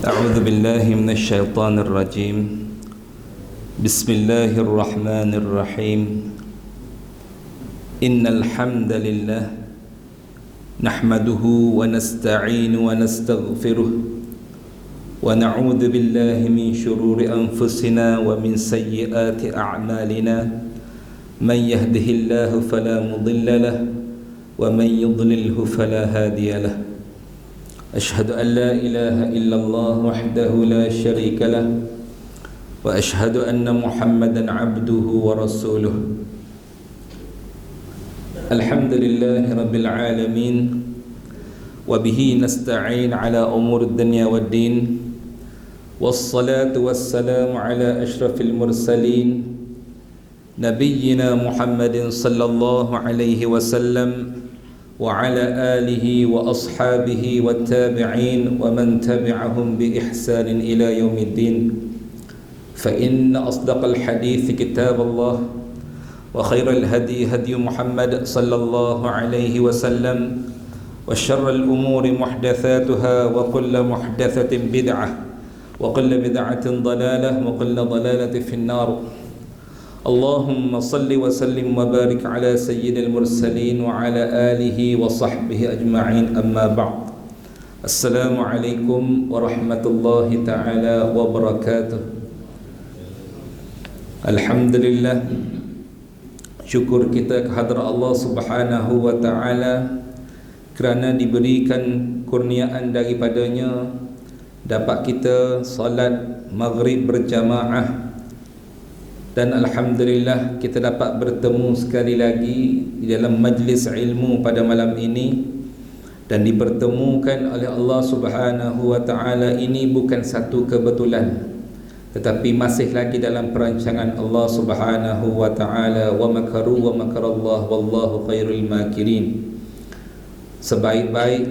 أعوذ بالله من الشيطان الرجيم. بسم الله الرحمن الرحيم. إن الحمد لله نحمده ونستعين ونستغفره ونعوذ بالله من شرور أنفسنا ومن سيئات أعمالنا. من يهده الله فلا مضل له ومن يضلله فلا هادي له. أشهد أن لا إله إلا الله وحده لا شريك له وأشهد أن محمدا عبده ورسوله. الحمد لله رب العالمين وبه نستعين على أمور الدنيا والدين، والصلاة والسلام على أشرف المرسلين نبينا محمد صلى الله عليه وسلم وعلى آله وأصحابه والتابعين ومن تبعهم بإحسان إلى يوم الدين. فإن أصدق الحديث كتاب الله، وخير الهدي هدي محمد صلى الله عليه وسلم، وشر الأمور محدثاتها وكل محدثة بدعة وكل بدعة ضلالة وكل ضلالة في النار. اللهم صل وسلم وبارك على سيد المرسلين وعلى آله وصحبه أجمعين. أما بعد. السلام عليكم ورحمة الله تعالى وبركاته. Alhamdulillah, syukur kita kehadrat Allah Subhanahu wa Ta'ala kerana diberikan kurniaan daripadanya dapat kita salat maghrib berjamaah. Dan Alhamdulillah kita dapat bertemu sekali lagi di dalam majlis ilmu pada malam ini. Dan dipertemukan oleh Allah Subhanahu wa Ta'ala ini bukan satu kebetulan, tetapi masih lagi dalam perancangan Allah Subhanahu wa Ta'ala. Wa makaru wa makarallah wallahu khairul makirin. Sebaik-baik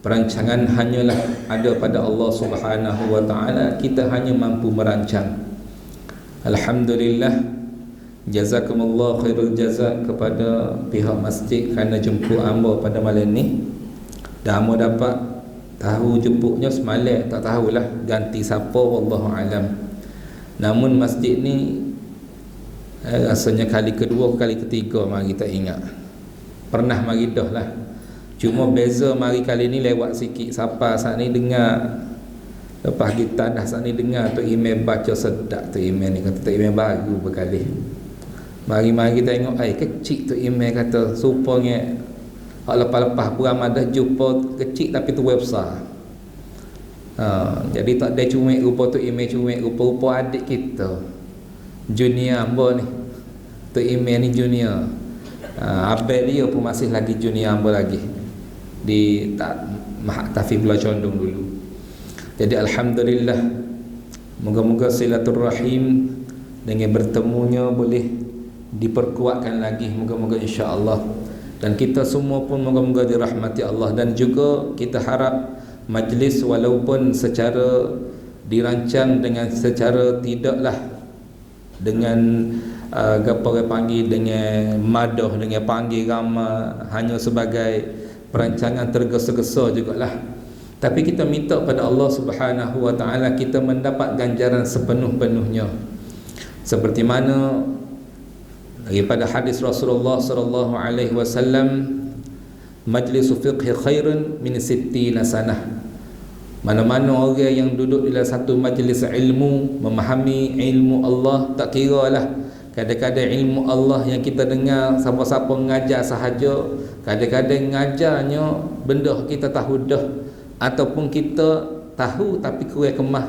perancangan hanyalah ada pada Allah Subhanahu wa Ta'ala. Kita hanya mampu merancang. Alhamdulillah, jazakumullah khairul jazak kepada pihak masjid kerana jemput hamba pada malam ni. Dan hamba dapat tahu jemputnya semalam, tak tahulah ganti siapa, wallahu alam. Namun masjid ni rasanya kali kedua, kali ketiga mari tak ingat. Pernah mari dah lah. Cuma beza mari kali ni lewat sikit. Siapa saat ni dengar, lepas kita dah saat ni dengar Tok Imam baca sedap. Tok Imam ni kata Tok Imam baru berkali. Mari-mari kita tengok, kecil Tok Imam kata supaya lepas-lepas puram dah jumpa kecil tapi tu besar. Jadi tak ada cumik rupa Tok Imam, cumik rupa-rupa adik kita junior hamba ni. Tok Imam ni junior, abang dia pun masih lagi junior hamba lagi di Mahat Tafibullah Condong dulu. Jadi Alhamdulillah, moga-moga silaturrahim dengan bertemunya boleh diperkuatkan lagi, moga-moga insya-Allah. Dan kita semua pun moga-moga dirahmati Allah. Dan juga kita harap majlis walaupun secara dirancang dengan secara tidaklah dengan apa orang panggil dengan madah, dengan panggil ramai, hanya sebagai perancangan tergesa-gesa jugalah. Tapi kita minta pada Allah Subhanahu wa Ta'ala kita mendapat ganjaran sepenuh-penuhnya. Seperti mana daripada hadis Rasulullah sallallahu alaihi wasallam, majlisu fiqh khairun min sittina sanah. Mana-mana orang yang duduk di dalam satu majlis ilmu, memahami ilmu Allah, tak kira lah kadang-kadang ilmu Allah yang kita dengar siapa-siapa mengajar sahaja, kadang-kadang ngajarnya benda kita tahu dah, ataupun kita tahu tapi kurang kemah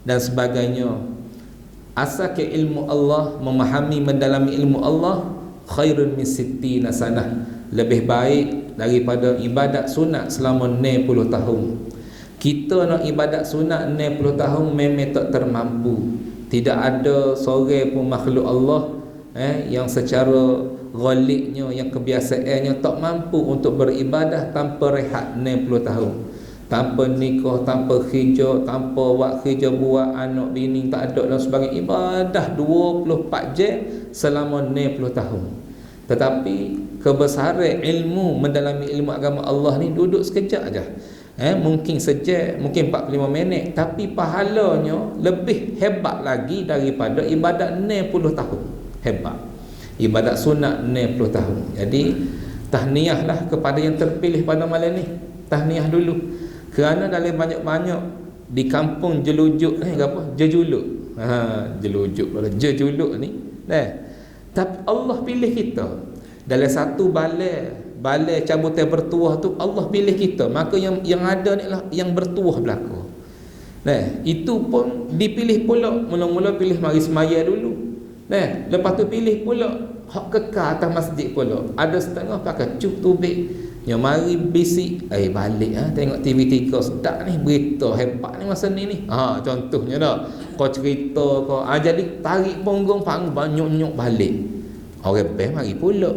dan sebagainya. Asal ke ilmu Allah, memahami mendalami ilmu Allah, khairun min sittina sanah, lebih baik daripada ibadat sunat selama 60 tahun. Kita nak ibadat sunat 60 tahun memang tak termampu. Tidak ada seorang pun makhluk Allah yang secara ghaliknya, yang kebiasaannya tak mampu untuk beribadah tanpa rehat 60 tahun. Tanpa nikah, tanpa hijau, tanpa buat hijau, buat anak bini, tak ada dan sebagainya. Ibadah 24 jam selama 60 tahun. Tetapi kebesaran ilmu, mendalami ilmu agama Allah ni duduk sekejap aja. Mungkin sejak, mungkin 45 minit, tapi pahalanya lebih hebat lagi daripada ibadat 60 tahun. Hebat. Ibadat sunat 60 tahun. Jadi tahniahlah kepada yang terpilih pada malam ni. Tahniah dulu. Kerana dalam banyak-banyak di kampung Jelujuk ni apa? Jejuluk. Jejuluk ni. Tapi Allah pilih kita. Dalam satu balai cabutan bertuah tu Allah pilih kita. Maka yang ada ni lah yang bertuah belaka. Itu pun dipilih pula. Mula-mula pilih mari semaya dulu. Lepas tu pilih pula hak kekal atas masjid pula. Ada setengah pakai cuk tubik. Yang mari bisik, balik tengok TV3 sedap ni, berita hebat ni masa ni. Contohnya dah. Kau cerita kau, jadi tarik punggung banyak-nyok balik. Orang best mari pula.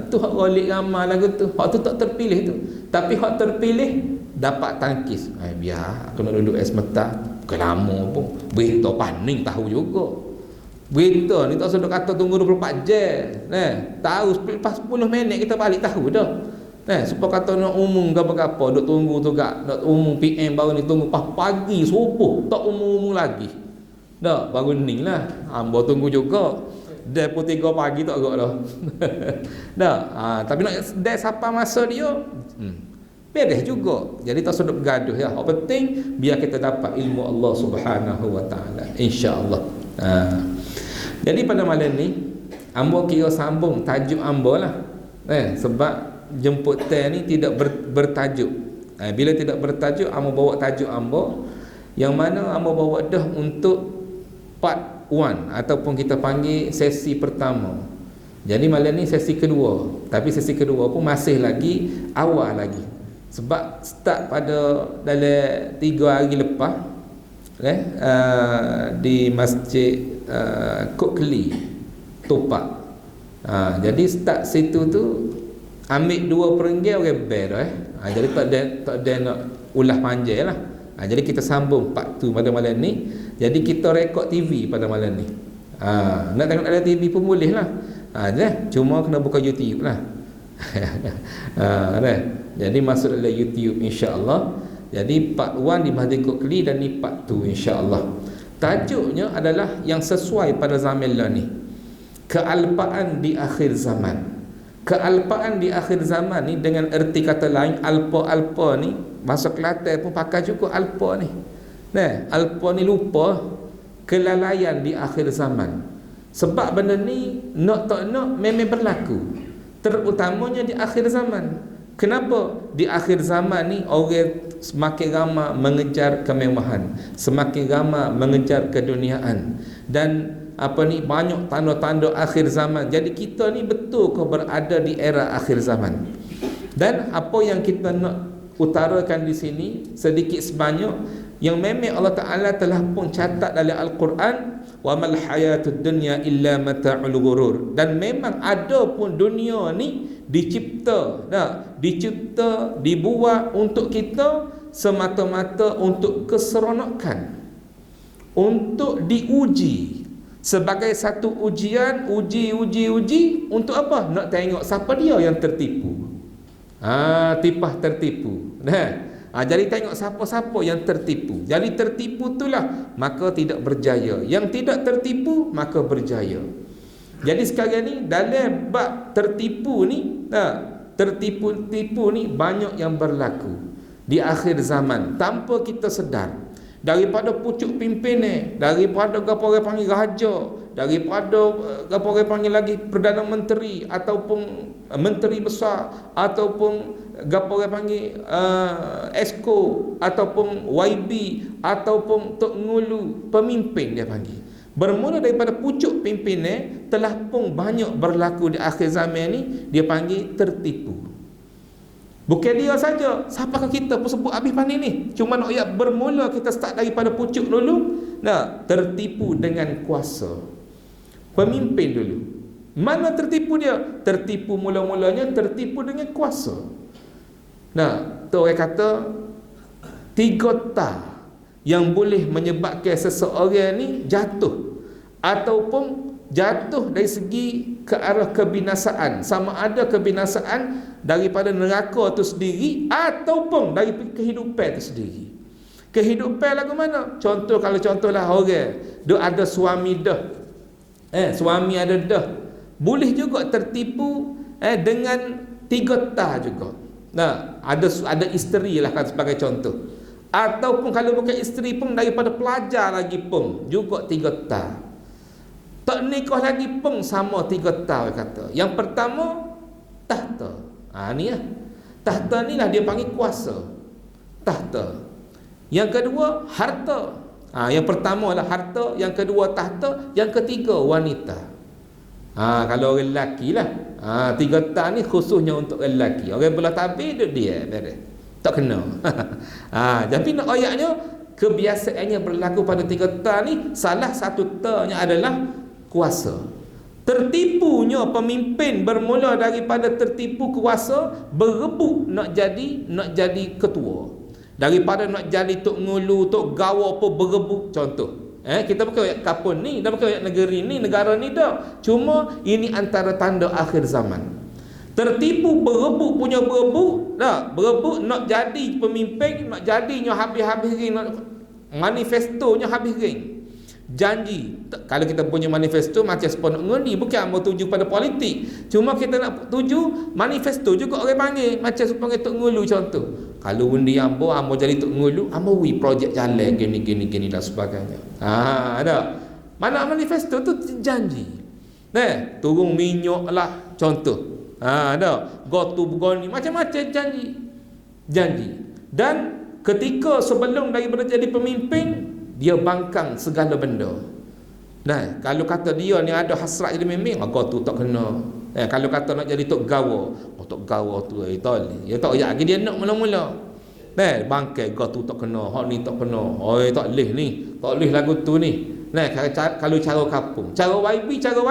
Tu hak golik ramai lagu tu. Hak tu tak terpilih tu. Tapi hak terpilih dapat tangkis. Biar aku nak duduk semata. Bukan lama pun. Berita paning tahu juga. Berita ni tak sudah kata tunggu 24 jam. Tahu lepas 10 minit kita balik tahu dah. Supaya kata nak umum apa-apa, duk tunggu tu gak, nak umum PM baru ni tunggu pagi subuh tak umum lagi. Dah baru ni lah. Hamba tunggu juga. Dah pukul 3 pagi tak agak dah. Dah. Tapi nak dah siapa masa dia? Beres juga. Jadi tak sedap bergaduh ya. Yang penting biar kita dapat ilmu Allah Subhanahu wa taala. Insya-Allah. Jadi pada malam ni ambo kira sambung tajuk ambo lah. Sebab jemputan ni tidak bertajuk. Bila tidak bertajuk, ambo bawa tajuk ambo yang mana ambo bawa dah untuk part 1 ataupun kita panggil sesi pertama. Jadi malam ni sesi kedua. Tapi sesi kedua pun masih lagi awal lagi. Sebab start pada dalam 3 hari lepas di Masjid Kok Keli Topak. Jadi start situ tu ambil 2 peringgit orang bel jadi tak ada nak ulah panjang lah. Jadi kita sambung part 2 pada malam ni. Jadi kita rekod TV pada malam ni. Nak tengok ada TV pun boleh lah. Cuma kena buka YouTube lah. Jadi masuk dalam YouTube insya-Allah. Jadi part 1 di Masjid Kok Keli dan ni part 2 insya-Allah. Tajuknya adalah yang sesuai pada zaman lah ni. Kealpaan di akhir zaman. Kealpaan di akhir zaman ni dengan erti kata lain, alpa-alpa ni bahasa Kelantan pun pakai juga alpa ni. Alpa ni lupa, kelalaian di akhir zaman. Sebab benda ni nak tak nak memang berlaku. Terutamanya di akhir zaman. Kenapa? Di akhir zaman ni orang semakin ramai mengejar kemewahan, semakin ramai mengejar keduniaan dan banyak tanda-tanda akhir zaman. Jadi kita ni betul ke berada di era akhir zaman. Dan apa yang kita nak utarakan di sini sedikit sebanyak yang memang Allah Taala telah pun catat dalam Al-Quran, wa mal hayatud dunya illa mata'ul ghurur. Dan memang ada pun dunia ni dicipta, dibuat untuk kita semata-mata untuk keseronokan, untuk diuji. Sebagai satu ujian, uji untuk apa? Nak tengok siapa dia yang tertipu. Tipah tertipu. Jadi tengok siapa-siapa yang tertipu. Jadi tertipu itulah maka tidak berjaya. Yang tidak tertipu maka berjaya. Jadi sekarang ni dalam bab tertipu ni, tertipu-tipu ni banyak yang berlaku di akhir zaman tanpa kita sedar. Daripada pucuk pimpinan, daripada gapo orang panggil raja, daripada gapo orang panggil lagi Perdana Menteri ataupun menteri besar, ataupun gapo orang panggil Esko ataupun YB ataupun Tok Ngulu, pemimpin dia panggil. Bermula daripada pucuk pimpinan telah pun banyak berlaku di akhir zaman ni, dia panggil tertipu. Bukan dia saja, siapakah kita pun sebut habis pandai ni. Cuma nak bermula kita start daripada pucuk dulu. Tertipu dengan kuasa pemimpin dulu. Mana tertipu dia? Tertipu mula-mulanya tertipu dengan kuasa. Tu orang kata 3 yang boleh menyebabkan seseorang ni jatuh ataupun jatuh dari segi ke arah kebinasaan, sama ada kebinasaan daripada neraka itu sendiri ataupun dari kehidupan itu sendiri. Kehidupan lagu mana? Contoh, kalau contohlah orang dia ada suami dah, suami ada dah, boleh juga tertipu dengan 3 tah juga. Nah, ada isteri lah kan sebagai contoh. Ataupun kalau bukan isteri pun daripada pelajar lagi pun juga 3 tah. Tak nikah lagi pun sama 3 tah kata. Yang pertama tahta. Ni lah. Tahta ni lah dia panggil kuasa. Tahta. Yang kedua harta. Yang pertama lah harta, yang kedua tahta, yang ketiga wanita. Kalau orang lelaki lah, 3 tah ni khususnya untuk orang lelaki. Orang belah tabir duduk dia beres, tak kena. Tapi nak ayatnya kebiasaannya berlaku pada 3 tah ni, salah satu tahnya adalah kuasa. Tertipunya pemimpin bermula daripada tertipu kuasa, berebut nak jadi ketua. Daripada nak jadi tok ngulu, tok gawa apa berebut. Contoh, kita bukan ayat kapun ni, dah bukan ayat negeri ni, negara ni dah. Cuma ini antara tanda akhir zaman. Tertipu berebut punya berebut dah. Berebut nak jadi pemimpin, nak jadinya habis-habis ring, manifestonya habis ring. Janji. Kalau kita punya manifesto macam sepon ngundi, bukan mau tuju pada politik. Cuma kita nak tuju manifesto juga orang panggil macam supaya tok ngulu contoh. Kalau undi ambo jadi tok ngulu, ambo projek jalan gini dan sebagainya. Ada. Mana manifesto tu janji. Turun minyak lah contoh. Ada. Gotu begoni macam-macam janji. Dan ketika sebelum daripada jadi pemimpin, dia bangkang segala benda. Kalau kata dia ni ada hasrat jadi pemimpin, gotu tak kena. Kalau kata nak jadi tok gawa, tok gawa tu dia tak ajak lagi, dia nak mula-mula. Bangkai gotu tak kena, hak ni tak kena. Tak leh ni, tak leh lagu tu ni. Kalau cara kampung, cara YB, cara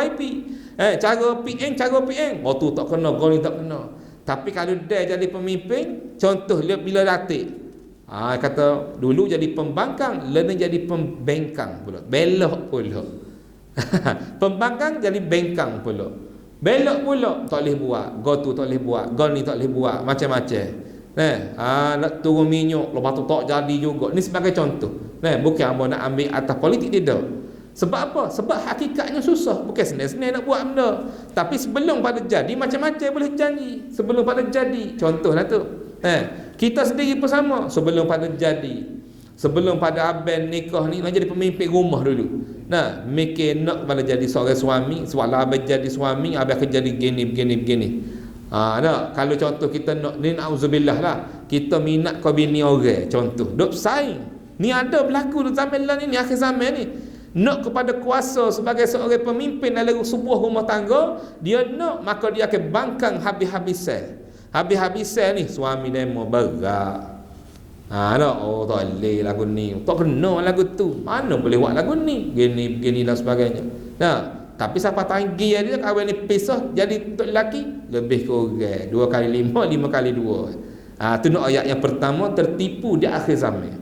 PN, gotu tak kena, gotu tak kena. Tapi kalau dia jadi pemimpin, contoh bila datik, kata dulu jadi pembangkang, lain jadi pembengkang pula. Belok pula. Pembangkang jadi bengkang pula. Belok pula tak boleh buat. Gotu tak boleh buat. Gol ni tak boleh buat. Macam-macam. Nak turun minyak, lepas tu tak jadi juga. Ni sebagai contoh. Bukan hamba nak ambil atas politik dia dah. Sebab apa? Sebab hakikatnya susah. Bukan senang-senang nak buat benda. Tapi sebelum pada jadi, macam-macam boleh janji. Sebelum pada jadi. Contohlah tu. Kita sendiri pun sama. Sebelum pada jadi, sebelum pada abang nikah ni, nak jadi pemimpin rumah dulu. Mikir nak pada jadi seorang suami. Sebab abang jadi suami, abang akan jadi begini. Kalau contoh kita nak, ni na'udzubillah lah, kita minat kau bini orang, contoh duk saing. Ni ada berlaku di zaman lah ni, akhir zaman ni. Nak kepada kuasa sebagai seorang pemimpin dalam sebuah rumah tangga, dia nak, maka dia akan bangkang habis-habisan. Habis-habisan ni suami demo berat. Tak boleh lagu ni, tak kena lagu tu, mana boleh buat lagu ni, begini dan sebagainya. Tapi siapa tanggi dia kahwin ni pisah jadi untuk lelaki lebih kurang 2 kali 5, 5 kali 2. Tu nak ayat yang pertama, tertipu di akhir zaman.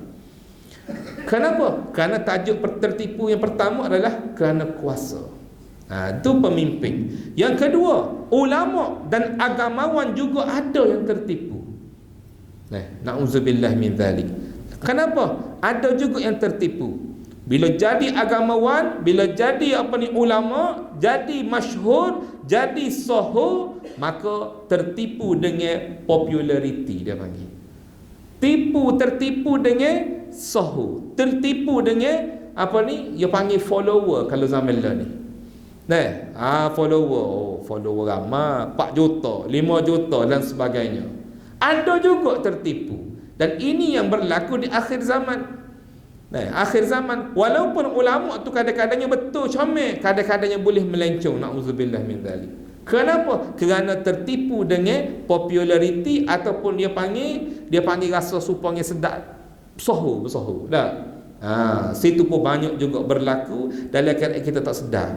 Kenapa? Kerana tajuk tertipu yang pertama adalah kerana kuasa. Itu pemimpin. Yang kedua, ulama dan agamawan juga ada yang tertipu. Na'udzubillah min dzalik. Kenapa? Ada juga yang tertipu. Bila jadi agamawan, bila jadi ulama, jadi masyhur, jadi soho, maka tertipu dengan populariti dia panggil. Tertipu dengan soho, tertipu dengan dia panggil follower kalau zaman lah ni. Follower ramai 4 juta, 5 juta dan sebagainya. Ada juga tertipu. Dan ini yang berlaku di akhir zaman. Akhir zaman, walaupun ulama tu kadang-kadangnya betul comel, kadang-kadangnya boleh melencong, na'udzubillah min dzalik. Kenapa? Kerana tertipu dengan populariti, ataupun dia panggil rasa supaya sedap, soho. Situ pun banyak juga berlaku dalam keadaan kita tak sedar.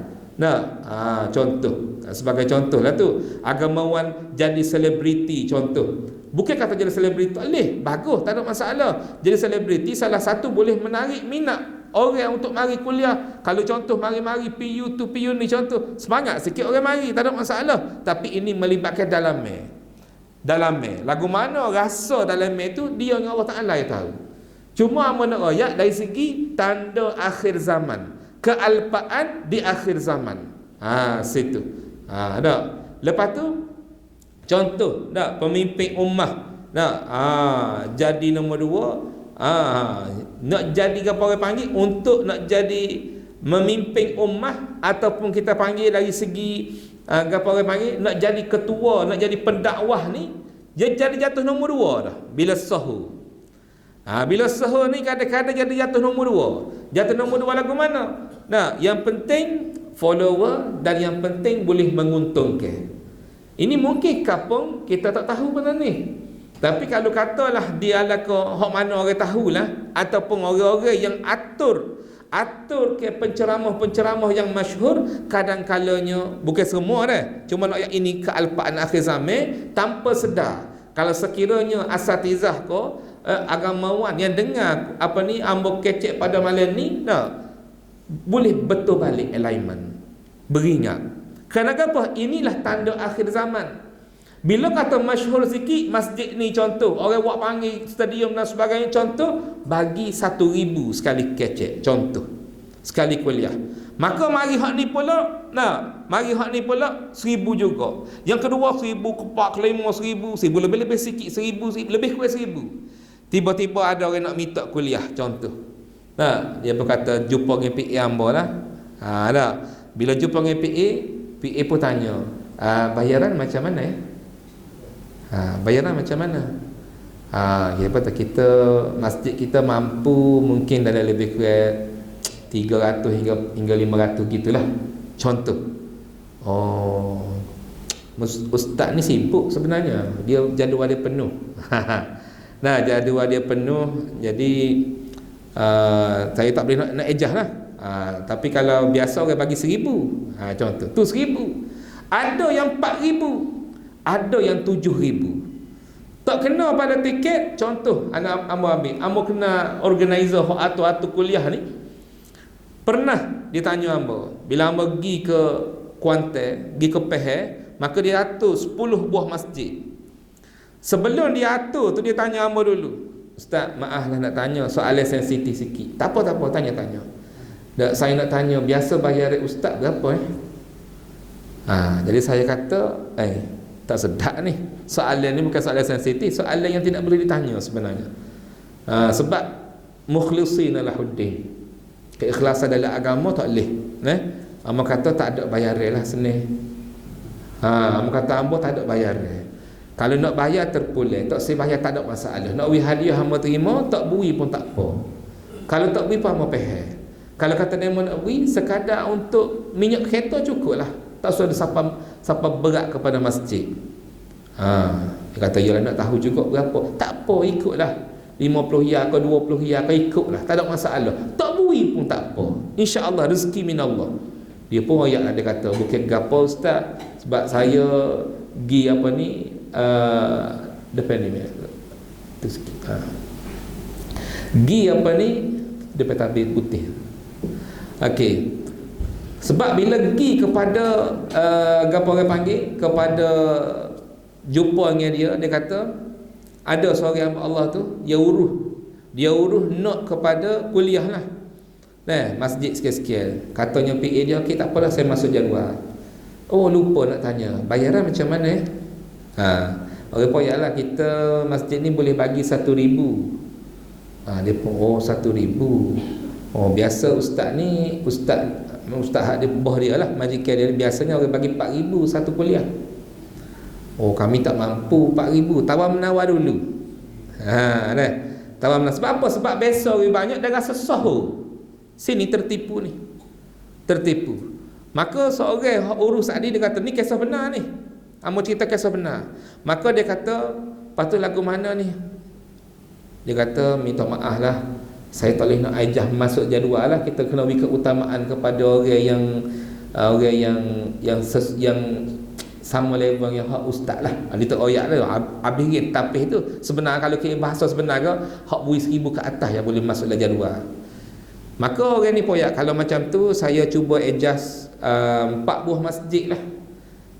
Contoh, sebagai contoh lah tu, agamawan jadi selebriti, contoh. Bukan kata jadi selebriti tak boleh, bagus, tak ada masalah. Jadi selebriti salah satu boleh menarik minat orang untuk mari kuliah. Kalau contoh mari-mari PU tu PU ni contoh, semangat sikit orang mari, tak ada masalah. Tapi ini melibatkan dalamnya. Lagu mana rasa dalamnya tu dia dengan Allah Taala yang tahu. Cuma mana ayat dari segi tanda akhir zaman, kealpaan di akhir zaman. Situ. Ada. Lepas tu contoh dak pemimpin ummah. Jadi nombor 2, nak jadi apa orang panggil, untuk nak jadi memimpin ummah, ataupun kita panggil dari segi apa orang panggil, nak jadi ketua, nak jadi pendakwah ni, dia jadi jatuh nombor 2 dah bila sahu. Bila sahu ni kadang-kadang jadi jatuh nombor 2. Jatuh nombor 2 lagu mana? Yang penting follower, dan yang penting boleh menguntungkan. Ini mungkin kapung kita tak tahu benda ni. Tapi kalau katalah dia lah hak mana orang tahulah, ataupun orang-orang yang atur ke penceramah-penceramah yang masyhur, kadang-kalanya bukan semua dah, cuma nak yang ini kealpaan akhir zaman tanpa sedar. Kalau sekiranya asatizah ko agamawan yang dengar apa ni ambo kecek pada malam ni, boleh betul balik alignment, beringat. Kenapa? Inilah tanda akhir zaman. Bila kata masyhur sikit masjid ni, contoh orang buat panggil stadium dan sebagainya, contoh bagi 1,000 sekali kecek, contoh sekali kuliah. Maka mari hak ni pula, mari hak ni pula 1,000 juga. Yang kedua 1,000, keempat, kelima 1,000, 1,000 lebih sikit, 1,000 lebih kurang 1,000. Tiba-tiba ada orang nak minta kuliah, contoh. Dia berkata jumpa dengan PA hamba lah. Bila jumpa dengan PA pun tanya, bayaran macam mana ya? Bayaran macam mana? Kita masjid kita mampu mungkin dalam lebih kurang 300 hingga 500 gitulah, contoh. Ustaz ni sibuk sebenarnya, dia jadual dia penuh. Jadual dia penuh, jadi saya tak boleh nak ejah lah. Tapi kalau biasa orang bagi 1,000, contoh tu 1,000. Ada yang 4,000, ada yang 7,000. Tak kena pada tiket, contoh anak ambo kena organizer hak atur kuliah ni. Pernah dia tanya ambo, bila ambo pergi ke Kuantan, pergi ke Pahang, maka dia atur 10 buah masjid. Sebelum dia atur tu dia tanya ambo dulu, Ustaz, maaf lah nak tanya soalan sensitif sikit. Tak apa, tanya-tanya. Saya nak tanya, biasa bayar ustaz berapa jadi saya kata, tak sedap ni. Soalan ni bukan soalan sensitif, soalan yang tidak boleh ditanya sebenarnya. Sebab mukhlisin lahuddin, keikhlasan dalam agama tak boleh. Amba kata tak ada bayaran lah seni. Amba kata amba tak ada bayaran. Kalau nak bayar terpulang, tak saya bayar tak ada masalah. Nak beri hadiah hamba terima, tak beri pun tak apa. Kalau tak beri pun hamba faham. Kalau kata dia nak beri sekadar untuk minyak kereta cukup lah. Tak usah ada siapa berat kepada masjid. Dia kata yalah nak tahu juga berapa. Tak apa, ikutlah 50 riyal ke 20 riyal ke, ikutlah, tak ada masalah. Tak beri pun tak apa, insya-Allah rezeki minallah. Dia pun ayat dia kata bukan gapo ustaz, sebab saya pergi apa ni depan ni tu sikit. Pergi apa ni depan tabir putih. Okey. Sebab bila pergi kepada gapo orang panggil, kepada jumpa dengan dia kata ada seorang hamba Allah tu, dia uruh nak kepada kuliah lah. Masjid sekian-sekian. Katanya PA dia, okey tak apalah saya masuk jadual. Lupa nak tanya, bayaran macam mana orang poyak lah, kita masjid ni boleh bagi 1,000. Dia pun 1,000. Biasa ustaz ni, ustaz hak dia bawah dia lah, majikan dia biasanya orang bagi 4,000 satu kuliah. Kami tak mampu 4,000, tawar menawar dulu. Tawar menawar. Sebab apa? Sebab besok lebih banyak dah rasa sahur. Sini tertipu ni. Tertipu. Maka seorang urus tadi dia kata, ni kisah benar ni. Amo cerita kisah benar. Maka dia kata, patut lagu mana ni? Dia kata, minta maaf lah, saya tak boleh nak ajah masuk jadual lah. Kita kena beri keutamaan kepada orang yang sama level yang hak ustaz lah. Dia tak oyak lah. Habis tapih tu. Sebenarnya kalau kita bahasa sebenarnya, hak beri 1,000 ke atas yang boleh masuk dalam jadual. Maka orang ni poyak, kalau macam tu saya cuba adjust 4 buah masjid lah.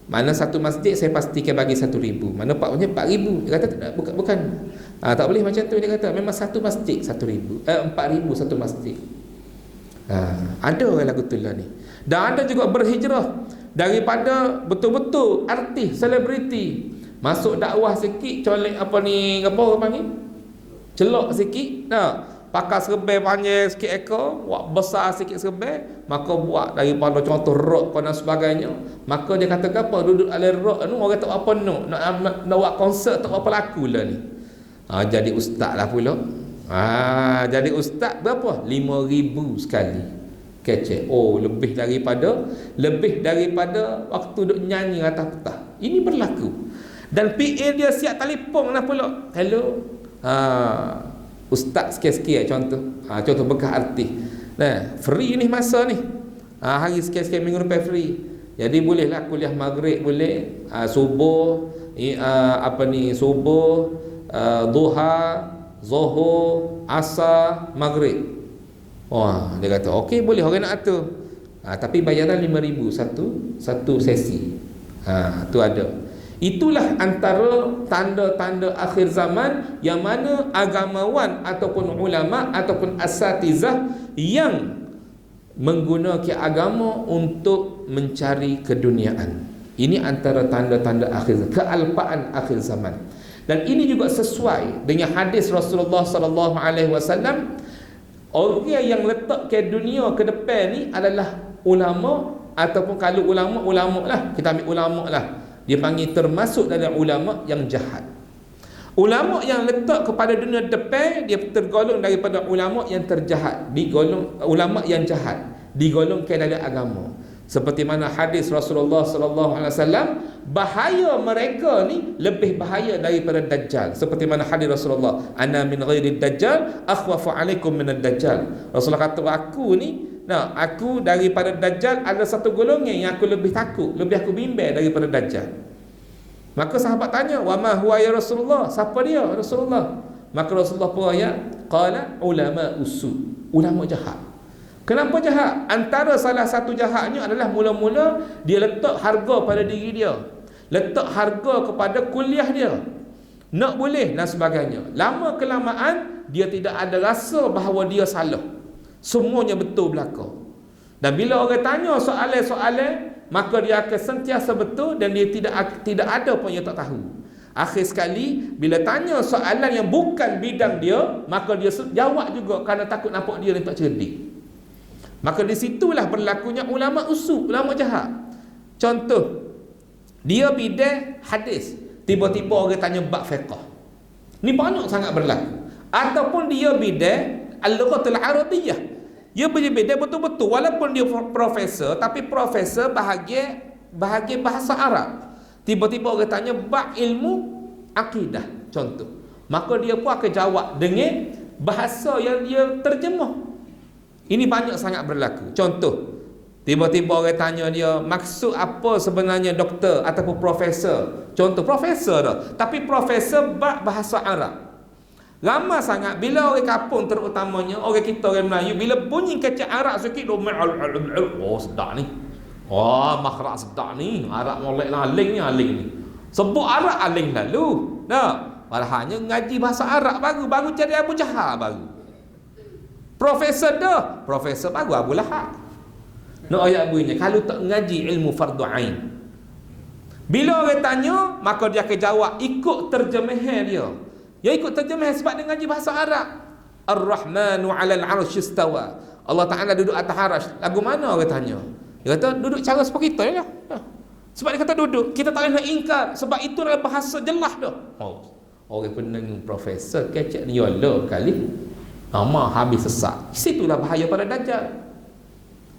Mana satu masjid saya pastikan bagi 1,000, mana 4 buahnya 4,000. Dia kata tak, bukan. Tak boleh macam tu. Dia kata memang satu masjid 1,000, 4,000 satu masjid. Ada orang lagu tu lah ni. Dan ada juga berhijrah daripada betul-betul artis, selebriti, masuk dakwah sikit, colek apa ni, apa panggil, celok sikit, pakai serbai panjang sikit ekor, buat besar sikit serbai, maka buat daripada contoh rock dan sebagainya. Maka dia kata apa, duduk dalam rock ni orang tak apa nak buat konsert tak apa laku lah ni. Jadi ustaz lah pula. Jadi ustaz berapa? 5,000 sekali kecek. Lebih daripada waktu duk nyanyi atas petang. Ini berlaku. Dan PA dia siap telefon lah pula. Hello, ustaz sikit-sikit contoh. Contoh bekas artis. Free ni masa ni. Hari sikit-sikit minggu depan free. Jadi bolehlah kuliah maghrib boleh, subuh, subuh, duha, zuhur, asar, maghrib. Dia kata okey, boleh orang nak atur. Tapi bayaran 5,000 satu sesi. Tu ada. Itulah antara tanda-tanda akhir zaman yang mana agamawan ataupun ulama ataupun asatizah yang menggunakan agama untuk mencari keduniaan. Ini antara tanda-tanda akhir zaman, kealpaan akhir zaman. Dan ini juga sesuai dengan hadis Rasulullah sallallahu alaihi wasallam. Orang yang letak ke dunia ke depan ni adalah ulama, ataupun kalau ulama lah, kita ambil ulama lah, dia panggil termasuk dalam ulama yang jahat. Ulama yang letak kepada dunia depan, dia tergolong daripada ulama yang terjahat, digolong ulama yang jahat, digolongkan dalam agama. Seperti mana hadis Rasulullah sallallahu alaihi wasallam, bahaya mereka ni lebih bahaya daripada dajjal. Seperti mana hadis Rasulullah, ana min ghairi dajjal akhwafu alaikum min ad-dajjal. Rasulullah kata aku daripada dajjal ada satu golongan yang aku lebih takut, lebih aku bimbang daripada dajjal. Maka sahabat tanya, wa ma huwa ya Rasulullah? Siapa dia Rasulullah? Maka Rasulullah pun ayat, qala ulama usu, ulama jahat. Kenapa jahat? Antara salah satu jahatnya adalah mula-mula dia letak harga pada diri dia, letak harga kepada kuliah dia, nak boleh dan sebagainya. Lama kelamaan dia tidak ada rasa bahawa dia salah, semuanya betul belaka. Dan bila orang tanya soalan-soalan, maka dia akan sentiasa betul dan dia tidak ada pun yang tak tahu. Akhir sekali bila tanya soalan yang bukan bidang dia, maka dia jawab juga kerana takut nampak dia ni tak cerdik. Maka di situlah berlakunya ulama usul, ulama jahat. Contoh, dia bidang hadis, tiba-tiba orang tanya bab fiqh. Ni banyak sangat berlaku. Ataupun dia bidang al-lughatul arabiyyah, dia bidang betul-betul, walaupun dia profesor, tapi profesor bahagian bahasa Arab. Tiba-tiba orang tanya bab ilmu akidah, contoh, maka dia pun akan jawab dengan bahasa yang dia terjemah. Ini banyak sangat berlaku. Contoh, tiba-tiba orang tanya dia, maksud apa sebenarnya doktor ataupun profesor? Contoh, profesor dah, tapi profesor bahasa Arab. Lama sangat bila orang kampung, terutamanya orang kita orang Melayu, bila bunyi kecak Arab sikit, sedap ni. Makhraj sedap ni. Arab molek lah, aling ni. Sebut Arab aling lalu. Padahal ngaji bahasa Arab baru jadi Abu Jahal baru. Profesor dah, profesor baru Abu Lahab. Nak ayat bunyinya, kalau tak ngaji ilmu fardu ain. Bila orang tanya, maka dia akan jawab ikut terjemahan dia. Dia ikut terjemahan sebab dia ngaji bahasa Arab. Ar-Rahmanu 'alal 'arsy istawa. Allah Taala duduk atas arasy. Lagu mana orang tanya? Dia kata duduk cara seperti kita ya. Sebab dia kata duduk, kita tak boleh nak ingkar sebab itu adalah bahasa jelas dah. Orang pendengar profesor kecek ni Allah kali. Habis sesat. Situlah bahaya pada dajjal.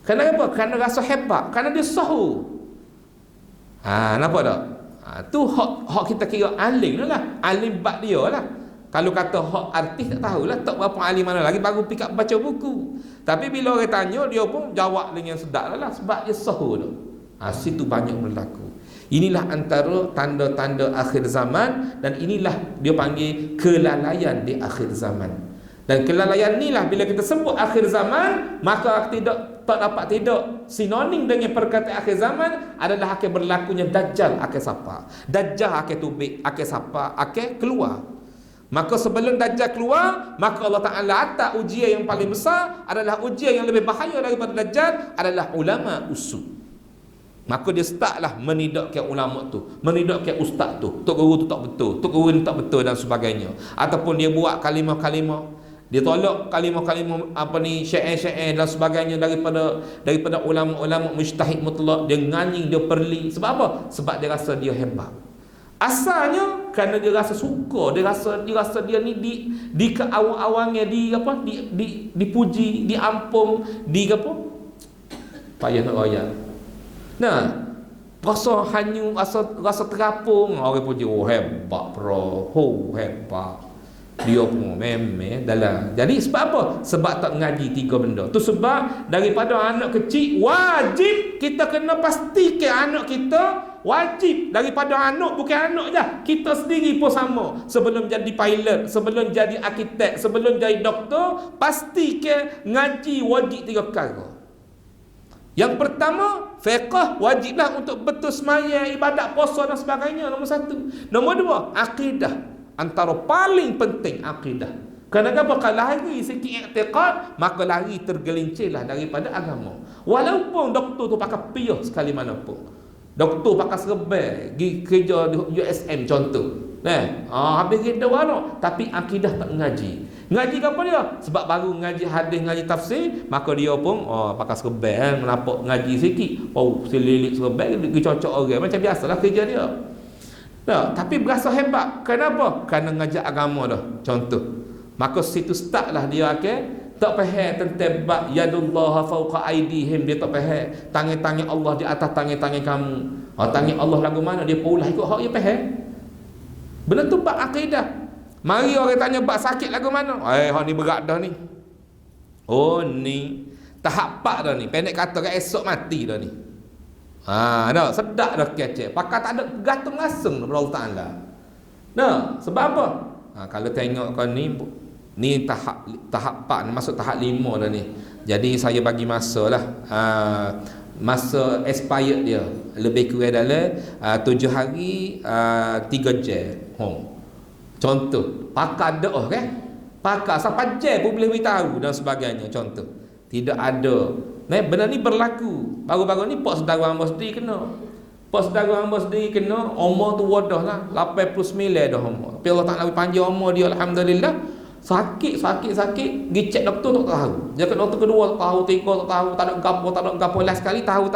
Kenapa? Kerana rasa hebat, kerana dia sahur. Nampak tak? Tu hak kita kira alim lah. Alim bab dia lah. Kalau kata hak artis tak tahulah, tak berapa alim mana lagi, baru pick up baca buku. Tapi bila orang tanya, dia pun jawab dengan sedap lah sebab dia sahur tu. Situ banyak berlaku. Inilah antara tanda-tanda akhir zaman, dan inilah dia panggil kelalaian di akhir zaman. Dan kelalaian inilah bila kita sebut akhir zaman, maka tak dapat tidak sinonim dengan perkataan akhir zaman adalah akan berlakunya Dajjal akan sapa. Dajjal akan tubik, akan sapa, akan keluar. Maka sebelum Dajjal keluar, maka Allah Ta'ala atas ujian yang paling besar adalah ujian yang lebih bahaya daripada Dajjal adalah ulama usul. Maka dia startlah menidakkan ulama tu, menidakkan ustaz tu, tok guru tu tak betul, tok guru ni tak betul dan sebagainya. Ataupun dia buat kalimah-kalimah, dia tolak kalimah-kalimah syair-syair dan sebagainya daripada ulama-ulama mujtahid mutlak. Dia nganying, dia perli. Sebab apa? Sebab dia rasa dia hebat. Asalnya kerana dia rasa suka, dia rasa dia ni di keawang-awangnya dipuji, diampung, payah nak royak. Nah, rasa hanyut, rasa terapung, orang puji, oh hebat bro, oh hebat. Dia pun memang dalam. Jadi sebab apa? Sebab tak mengaji 3 benda. Tu sebab daripada anak kecil wajib kita kena pastikan anak kita wajib, daripada anak bukan anak je, kita sendiri pun sama. Sebelum jadi pilot, sebelum jadi arkitek, sebelum jadi doktor, pastikan ngaji wajib 3 perkara. Yang pertama, fiqh wajiblah untuk betul semaya, ibadat, puasa dan sebagainya. Nombor 1. Nombor 2, akidah. Antara paling penting akidah. Kerana apa? Kalau lari sikit i'tiqad, maka lari tergelincirlah daripada agama. Walaupun doktor tu pakai piyah sekali mana pun. Doktor pakai serbai, pergi kerja di USM contoh. Habis kerja anak, tapi akidah tak mengaji. Ngaji apa dia? Sebab baru ngaji hadis, ngaji tafsir, maka dia pun pakai serbai, menampak ngaji sikit. Selilit serbai, dia cocok orang. Macam biasalah kerja dia. Tapi berasa hebat. Kenapa? Kerana ngajak agama dah. Contoh. Maka situ startlah dia tak faham tentang yadullah fawqa aidihim. Dia tak faham tangan-tangan Allah di atas tangan-tangan kamu. Tangan Allah lagu mana? Dia pula ikut hak dia faham. Benda tu bab akidah. Mari orang tanya bab sakit lagu mana? Hak ni berat dah ni. Oh ni tahap 4 dah ni. Pendek kata esok mati dah ni. Dah sedap dah kecek. Pakai tak ada gantung langsung kepada Allah Taala. Sebab apa? Kalau tengok kau ni tahap 4 ni, masuk tahap 5 dah ni. Jadi saya bagi masa lah. Masa expired dia lebih kurang dalam 7 hari 3 jam. Contoh, pakai doa kan? Pakai sampai jam pun boleh beritahu dan sebagainya. Contoh, tidak ada. Benda ni berlaku. Baru-baru ni pak saudara hamba sendiri kena. Pak saudara hamba sendiri kena, umur tu wadah lah 89 dah umur. Tapi Allah Ta'ala panjang umur dia, alhamdulillah. Sakit. Pergi cek doktor tak tahu. Dia ke doktor kedua tak tahu, 3 tak tahu, tak ada gapo. Last sekali tahu.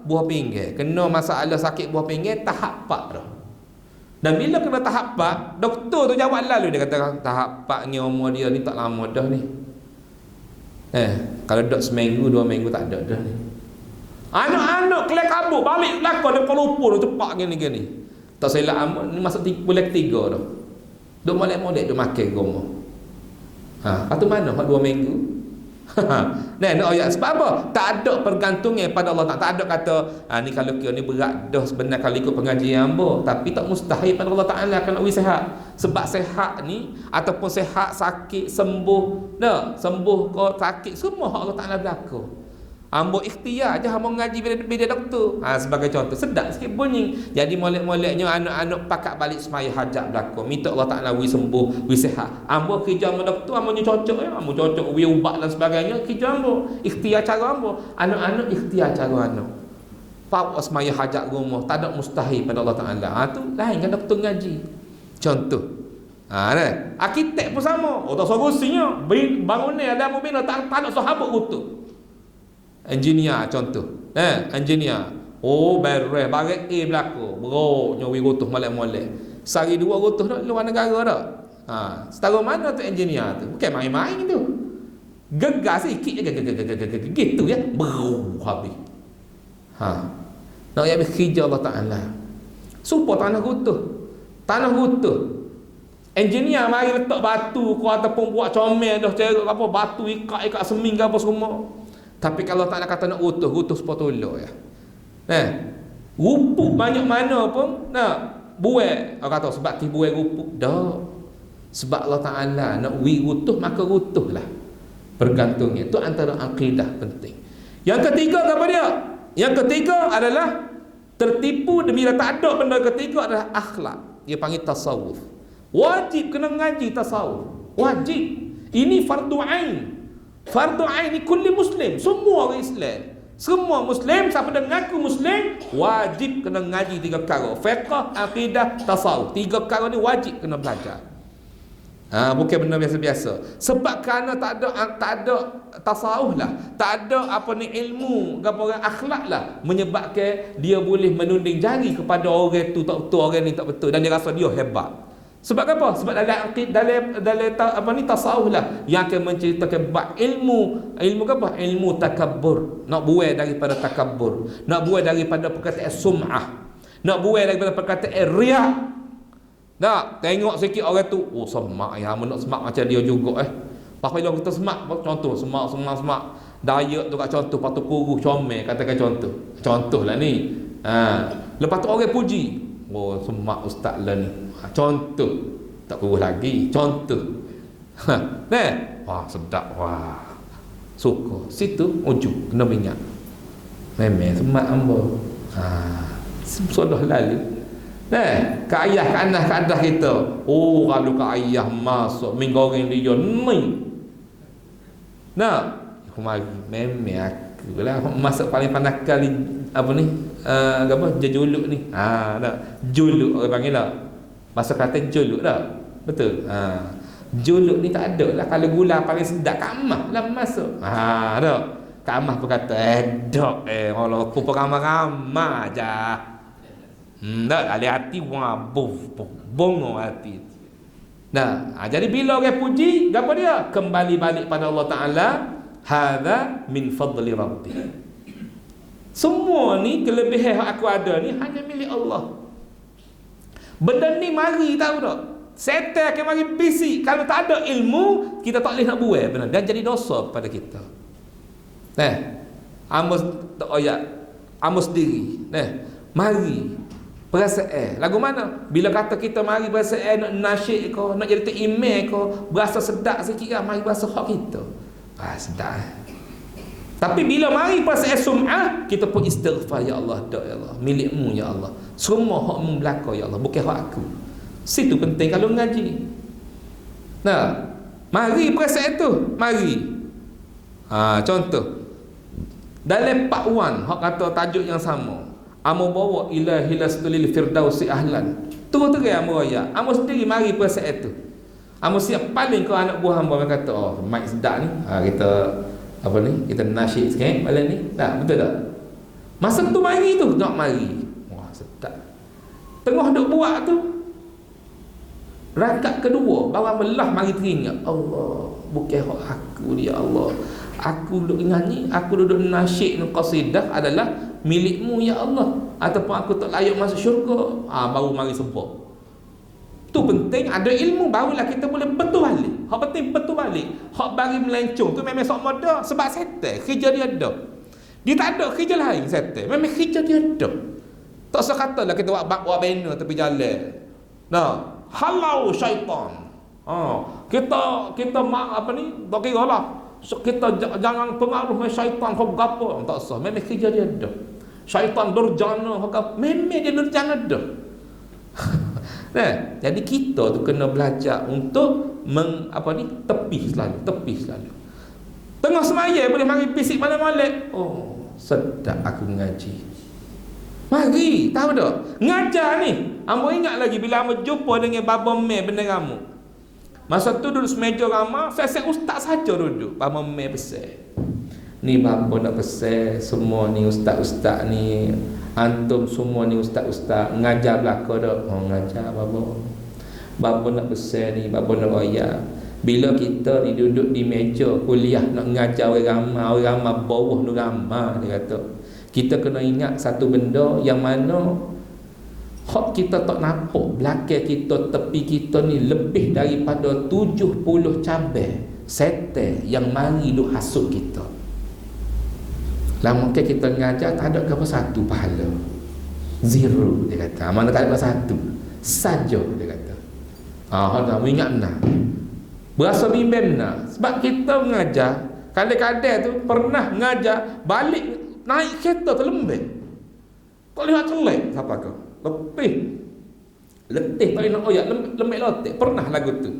Buah pinggir. Kena masalah sakit buah pinggir tahap 4 dah. Dan bila kena tahap 4, doktor tu jawab lalu, dia kata tahap 4 ni umur dia ni tak lama dah ni. Kalau dok seminggu 2 minggu tak ada dah ni. Anak-anak kelak kabut balik belakang dia lupa dah cepat gini. Tak silap ni masuk bulan 3 dah. Dok molek-molek dok makan rumah. Atau mana hak 2 minggu? Nak ayat sebab apa? Tak ada pergantungnya pada Allah. Tak ada kata ni kalau kira ni berat dah sebenarnya kalau ikut pengajian hamba, tapi tak mustahil pada Allah Taala akan nak sihat. Sebab sihat ni ataupun sihat, sakit, sembuh, sembuh kau sakit semua hak Allah Taala berlaku. Hamba ikhtiar je hamba ngaji bila doktor. Sebagai contoh, sedap sikit bunyi. Jadi molek-moleknya anak-anak pakat balik semaya hajat berlaku. Minta Allah Taala wi sembuh, wi sihat. Hamba kerja sama doktor, hamba cocok ya. Hamba cocok wi ubat dan sebagainya. Kerja hamba, ikhtiar cara hamba. Anak-anak ikhtiar cara anak. Pak semaya hajat rumah, tak ada mustahil pada Allah Taala. Tu lain kan doktor ngaji. Contoh. Arkitek pun sama. Tak solusinya. Bangunan ada mobil tak ada sahabat kutuk. Engineer contoh. Engineer. Beres baret A berlaku. Bro, nyawi rutuh molek-molek. Sehari 2 rutuh dah luar negara dah. Setara mana tu engineer tu? Bukan main-main tu. Gegar sikit je gitu ya. Bro, habis. Nak habis kerja Allah Taala. Supaya tanah rutuh. Engineer mari letak batu kau ataupun buat comel dah cara apa batu ikat seming ke apa semua. Tapi kalau tak nak kata nak rutuh sepotolok ya. Rupuk banyak mana pun nak buat. Orang kata sebab ki buat rupuk dah. Sebab Allah Ta'ala nak rutuh, maka rutuhlah bergantungnya. Itu antara akidah penting. Yang ketiga apa dia? Yang ketiga adalah tertipu bila tak ada benda ketiga adalah akhlak. Dia panggil tasawuf. Wajib kena ngaji tasawuf. Wajib. Ini fardu ain. Fardu ain ni kulli muslim. Semua orang Islam. Semua muslim, siapa dah ngaku muslim, wajib kena ngaji 3 perkara. Fiqh, akidah, tasawuf. 3 perkara ni wajib kena belajar. Bukan benda biasa-biasa. Sebab kerana tak ada tasawuf lah, tak ada apa ni ilmu orang akhlak lah, menyebabkan dia boleh menunding jari kepada orang tu tak betul, orang ni tak betul, dan dia rasa dia hebat. Sebab apa? Sebab dalam apa ni tasawuf lah yang akan menceritakan bab ilmu apa? Ilmu takabbur. Nak buai daripada takabbur, nak buai daripada perkataan sum'ah, nak buai daripada perkataan riya. Tak, tengok sikit orang tu, oh semak ya, nak semak macam dia juga Pakai bila kita semak, contoh semak diet tu kat contoh, patu kurus comel, katakan contoh lah ni. Lepas tu orang puji, oh semak ustaz lah ni. Contoh, tak kurus lagi, contoh. Wah sedap, wah suka. Situ ujung kena minyak. Memang semak ambo. Sudah lalu. Ke ayah, ke anak, ke adah kita. Oh, kalau ke ayah masuk menggoreng dia ni. Nah, kemari memang aku lah masuk paling panas kali apa ni? Apa? Juluk ni. Juluk orang panggil lah. Masa kata juluk dah. Betul. Juluk ni tak ada lah. Kalau gula paling sedap kamah lah masuk. Dah. Kamah pun kata dok Allah aku ramah-ramah aja. Tak, alih hati bongong hati. Nah, jadi bila orang puji, apa dia? Kembali balik pada Allah Ta'ala. Hadza min fadli Rabbi. Semua ni kelebihan yang aku ada ni hanya milik Allah. Benda ni mari tahu tak? Setan akan mari bisik. Kalau tak ada ilmu, kita tak boleh nak buat benar. Dan jadi dosa kepada kita. Amos tak oyak. Amos diri. Mari perasaan lagu mana? Bila kata kita mari perasaan nak nasyid ko, nak jadi terimal ko, berasa sedap sikit kan, mari berasa hak kita. Sedap. Tapi bila mari perasaan sum'ah, kita pun istighfar, ya Allah, dak ya Allah, milikmu ya Allah. Semua hakmu belaka ya Allah, bukan hak aku. Situ penting kalau ngaji. Mari perasaan tu, mari. Contoh. Dalam Pak Wan, hak kata tajuk yang sama. Amo bawa ilahi lastulil firdausi ahlan. Terus-terus amo raya. Amo sendiri mari perasaan itu. Amo siap paling ke anak buah hamba kata, oh, mic sedap ni. Kita apa ni? Kita nasyid sikit malam ni. Tak, betul tak? Masa tu mari tu, nak mari. Wah, sedap. Tengah duk buat tu, rakaat kedua, bawa melah mari teringat. Allah, bukan hak aku dia Allah. Aku duduk nyanyi, aku duduk nasyid qasidah adalah milikmu ya Allah, ataupun aku tak layak masuk syurga, baru mari sebut. Tu penting ada ilmu, barulah kita boleh betul balik. Hak penting betul balik. Hak bagi melencong tu memang sok moda, sebab setan kerja dia ada. Dia tak ada kerja lain setan. Memang kerja dia ada. Tak usah katalah kita buat banner tepi jalan. Halau syaitan. Kita apa ni? Tak kira lah. So, kita jangan pengaruh syaitan kau gapo, tak usah. Memang kerja dia ada. Syaitan durjana kau, memang dia durjana ada. Jadi kita tu kena belajar untuk tepi selalu. Tengah semaya boleh mari bisik malam-malam. Oh, sedap aku ngaji. Mari, tahu tak? Ngajar ni. Ambo ingat lagi bila ambo jumpa dengan Baba Meh benda kamu. Masa tu duduk semeja ramah, saya ustaz saja duduk. Bapa Meh besar. Ni bapa nak besar, semua ni ustaz-ustaz ni. Antum semua ni ustaz-ustaz. Ngajar belaka dak? Ngajar bapa. Bapa nak besar ni, bapa nak raya. Bila kita ni duduk di meja kuliah nak ngajar orang ramah bawah ni ramah, dia kata. Kita kena ingat satu benda yang mana hak kita tak nampak belakang kita, tepi kita ni lebih daripada 70 cabai setan yang mari duk hasut kita. Lama kita ngajar tak ada apa satu pahala. Zero dia kata. Mana tak ada satu saja dia kata. Dah ingat benar. Berasa bimbang benar. Sebab kita mengajar, kadang-kadang tu pernah mengajar balik naik kereta terlembab. Tak lihat celek siapa kau. Letih tak nak oyak lembek lotek. Pernah lagu tu.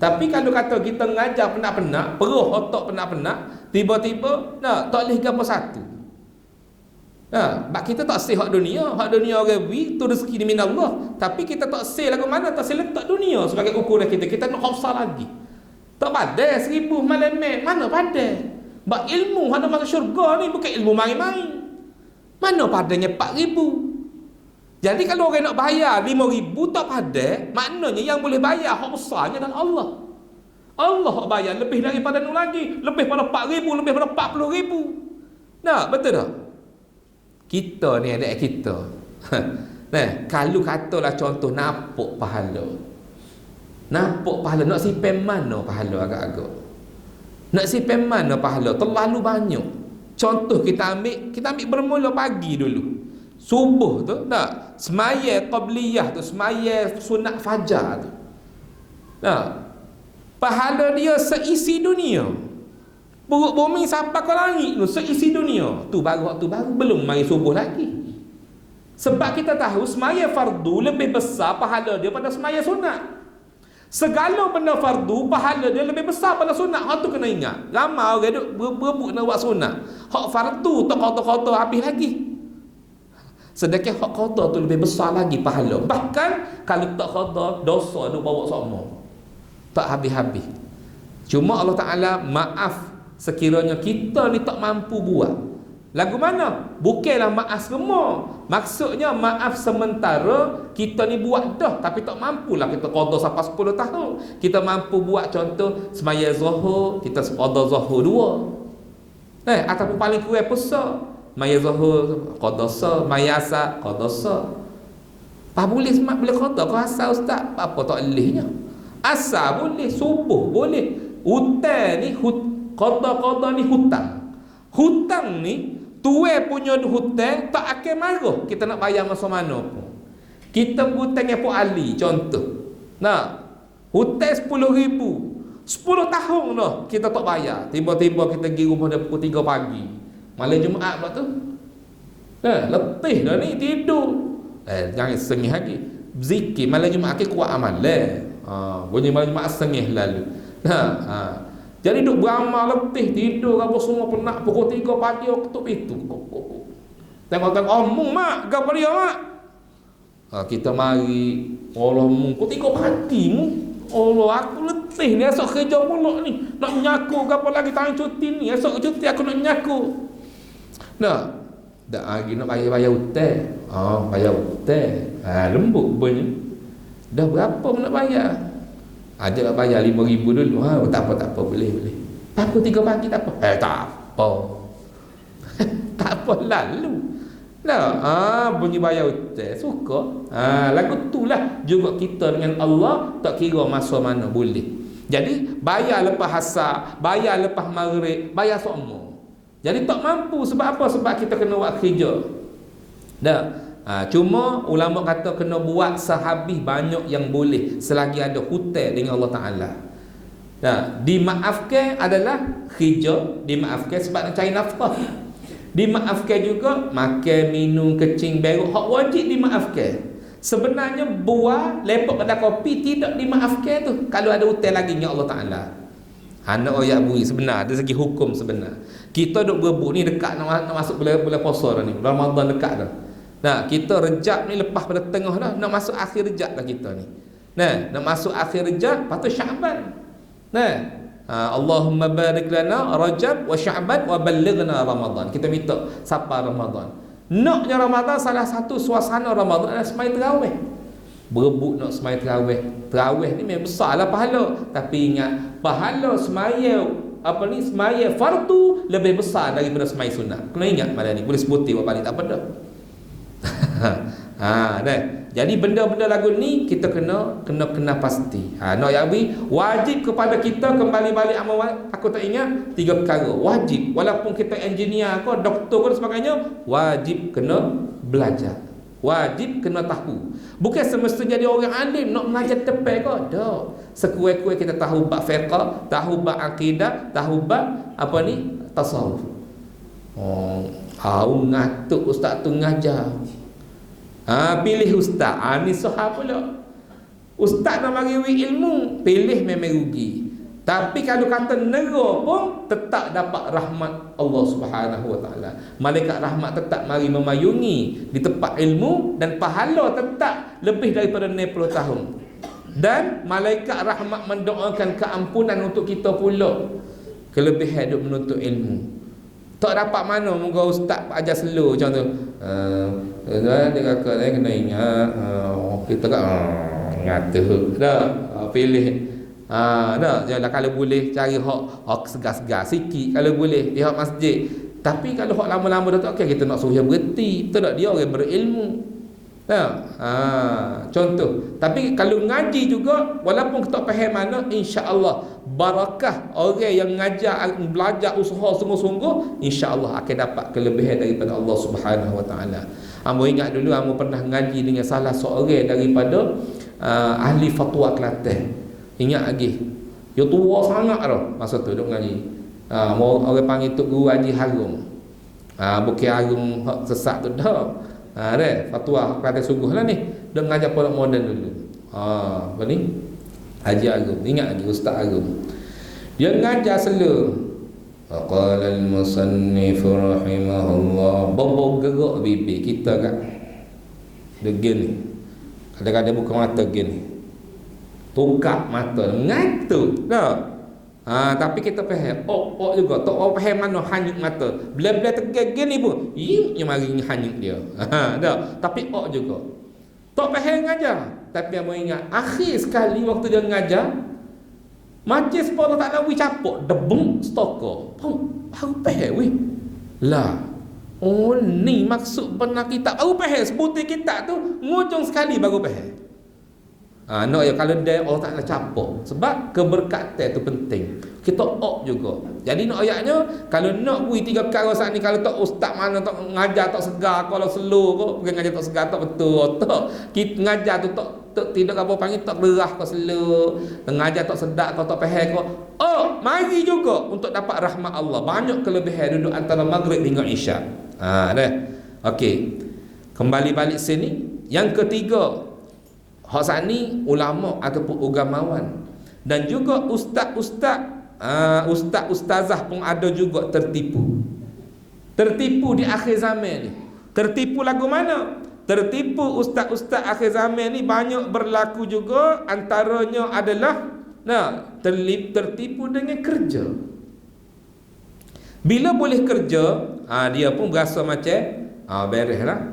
Tapi kalau kata kita mengajar penat-penat, peruh otak penat-penat, tiba-tiba tak boleh gapo satu. Sebab kita tak sih hak dunia orang beri tu rezeki di min Allah. Tapi kita tak sih lagu mana, tak sih letak dunia sebagai ukuran kita. Kita nak khafsah lagi. Tak padai 1000 malam mana padai. Sebab ilmu ada masuk syurga ni bukan ilmu main-main. Mana padanya 4000. Jadi kalau orang nak bayar 5,000 tak padai, maknanya yang boleh bayar hak besarnya adalah Allah. Allah hak bayar lebih daripada nu lagi, lebih pada 4,000, lebih pada 40,000. Betul tak? Kita ni adik kita. Kalau katalah contoh napuk pahala. Napuk pahala nak sipai mana pahala agak-agak. Nak sipai mana pahala terlalu banyak. Contoh kita ambil bermula pagi dulu. Subuh tu semaya qabliyah tu, semaya sunat fajar tu. Pahala dia seisi dunia. Buruk bumi sampai ke langit tu seisi dunia. Tu baru belum mari subuh lagi. Sebab kita tahu semaya fardu lebih besar pahala dia pada semaya sunat. Segala benda fardu pahala dia lebih besar pada sunat. Hak tu kena ingat. Ramai orang duk berebut nak buat sunat. Hak fardu tak kotor-kotor habis lagi. Sedangkan hak qada tu lebih besar lagi pahala. Bahkan kalau tak qada, dosa dia bawa semua. Tak habis-habis. Cuma Allah Ta'ala maaf sekiranya kita ni tak mampu buat. Lagu mana? Bukanlah maaf semua. Maksudnya maaf sementara kita ni buat dah tapi tak mampulah kita qada sampai 10 tahun. Kita mampu buat contoh semaya zuhur, kita qada zuhur 2. Ataupun paling kurang puasa maya zuhur qadasa, maya asar qadasa. Apa boleh semak boleh qada ke asar ustaz? Apa tak lehnya? Asar boleh, subuh boleh. Hutang ni qada ni hutang. Hutang ni tuai punya hutang tak akan marah kita nak bayar masa mana pun. Kita hutang yang ali contoh. Hutang 10,000. 10 tahun dah kita tak bayar. Tiba-tiba kita pergi rumah dia pukul 3 pagi. Malam Jumaat pula tu letih dah ni tidur. Jangan sengih lagi. Zikir malam Jumaat ke kuat amalan. Bunyi malam Jumaat sengih lalu. Jadi duk beramal letih tidur apa semua penat pukul 3 pagi ketuk itu. Tengok-tengok omong mak, gapo dia mak? Kita mari Allah mu pukul 3 pagi mu. Allah aku letih ni esok kerja pula ni. Nak menyaku gapo lagi tahun cuti ni. Esok cuti aku nak menyaku. Dah lagi nak bayar hutang. Bayar hutang. Lembut punya. Dah berapa nak bayar? Ajaklah bayar 5,000 dulu. Tak apa boleh. Pukul 3 pagi tak apa. Tak apa. Tak apa lalu. Bunyi bayar hutang suka. Lagu itulah juga kita dengan Allah tak kira masa mana boleh. Jadi bayar lepas asar, bayar lepas maghrib, bayar semua. Jadi tak mampu sebab apa? Sebab kita kena buat kerja. Cuma ulama kata kena buat sehabis banyak yang boleh selagi ada hutang dengan Allah Ta'ala. Dimaafkan adalah kerja, dimaafkan sebab nak cari nafkah. Dimaafkan juga makan, minum, kecing, beruk, hak wajib dimaafkan. Sebenarnya buah, lepak kedai kopi tidak dimaafkan tu kalau ada hutang lagi dengan Allah Ta'ala. Anak oyak bui sebenar dari segi hukum sebenar. Kita duk berebut ni dekat nak masuk bulan puasa dah ni. Ramadan dekat dah. Kita Rejab ni lepas pada tengah dah, nak masuk akhir Rejab dah kita ni. Nak masuk akhir Rejab, lepas tu Sya'ban. Allahumma barik lana Rajab wa Sya'ban wa ballighna Ramadan. Kita minta sampai Ramadan. Naknya Ramadan salah satu suasana Ramadan adalah semai tarawih. Berebut nak semai tarawih. Tarawih ni memang besarlah pahala. Tapi ingat pahala semaya semaya fardu lebih besar daripada semaya sunat. Kena ingat malam ni. Boleh sebutin buat balik tak apa dah. Jadi benda-benda lagu ni kita kena pasti. Nak yabi wajib kepada kita kembali balik amal. Aku tak ingat 3 perkara. Wajib walaupun kita engineer ke doktor ke sebagainya, wajib kena belajar. Wajib kena tahu. Bukan semestinya jadi orang alim nak mengajar tepi kau. Tak. Sekurang-kurang kita tahu bab fiqh, tahu bab akidah, tahu bab apa ni? Tasawuf. Ngatuk ustaz tu ngajar. Pilih ustaz. Ni sahab pula. Ustaz nak bagi ilmu, pilih memang rugi. Tapi kalau kata nera pun tetap dapat rahmat Allah Subhanahu Wa Taala. Malaikat rahmat tetap mari memayungi di tempat ilmu dan pahala tetap lebih daripada 90 tahun. Dan malaikat rahmat mendoakan keampunan untuk kita pula. Kelebihan duk menuntut ilmu. Tak dapat mana moga ustaz ajar slow macam tu. Dia kata dia kena ingat kita kan ngata dah pilih. Dah kalau boleh cari hak segar-segar sikit kalau boleh di hak masjid. Tapi kalau hak lama-lama dah tak okey kita nak suruh dia berhenti. Betul tak dia orang berilmu. Contoh. Tapi kalau ngaji juga walaupun kita faham mana insya-Allah barakah orang yang ngajar belajar usaha sungguh-sungguh insya-Allah akan dapat kelebihan daripada Allah Subhanahu Wa Taala. Ambo ingat dulu ambo pernah ngaji dengan salah seorang daripada ahli fatwa Kelantan. Ingat lagi. Dia tua sangat dah masa tu duk ngaji. Orang panggil Tok Guru Haji Harun. Bukan Harun sesat tu dah. Fatwa Kelantan sungguh lah ni. Dia ngajar pondok moden dulu. Apa ni? Haji Harun. Ingat lagi Ustaz Harun. Dia ngajar sela. Qala al-musannif rahimahullah. Bobo gerak bibir kita kan. Dia gini. Kadang-kadang buka mata gini. Tukar mata ngantuk dah. Tapi kita faham juga tak orang faham mana hanyut mata bila-bila tegang gini pun yang mari hanyut dia. Dah. Tapi juga tak faham ngajar. Tapi yang ingat akhir sekali waktu dia ngajar macam sepuluh tak nak capok debung stokor baru faham weh lah. Ni maksud benar kitab baru faham sebutir kitab tu ngujung sekali baru faham. Nak ya kalau dia orang tak nak capok sebab keberkatan tu penting. Kita juga. Jadi nak ayatnya kalau nak bui 3 perkara saat ni kalau tak ustaz mana tak ngajar tak segar kalau slow kau bukan ngajar tak segar tak betul tak. Kita ngajar tu tak tidak apa panggil tak derah kau slow. Ngajar tak sedap kau tak faham kau. Mari juga untuk dapat rahmat Allah. Banyak kelebihan duduk antara maghrib hingga isyak. Dah. Okey. Kembali balik sini. Yang ketiga hak saat ni ulama ataupun agamawan dan juga ustazah pun ada juga tertipu di akhir zaman ni. Tertipu lagu mana? Tertipu ustaz akhir zaman ni banyak berlaku juga. Antaranya adalah tertipu dengan kerja. Bila boleh kerja, dia pun berasa macam beres lah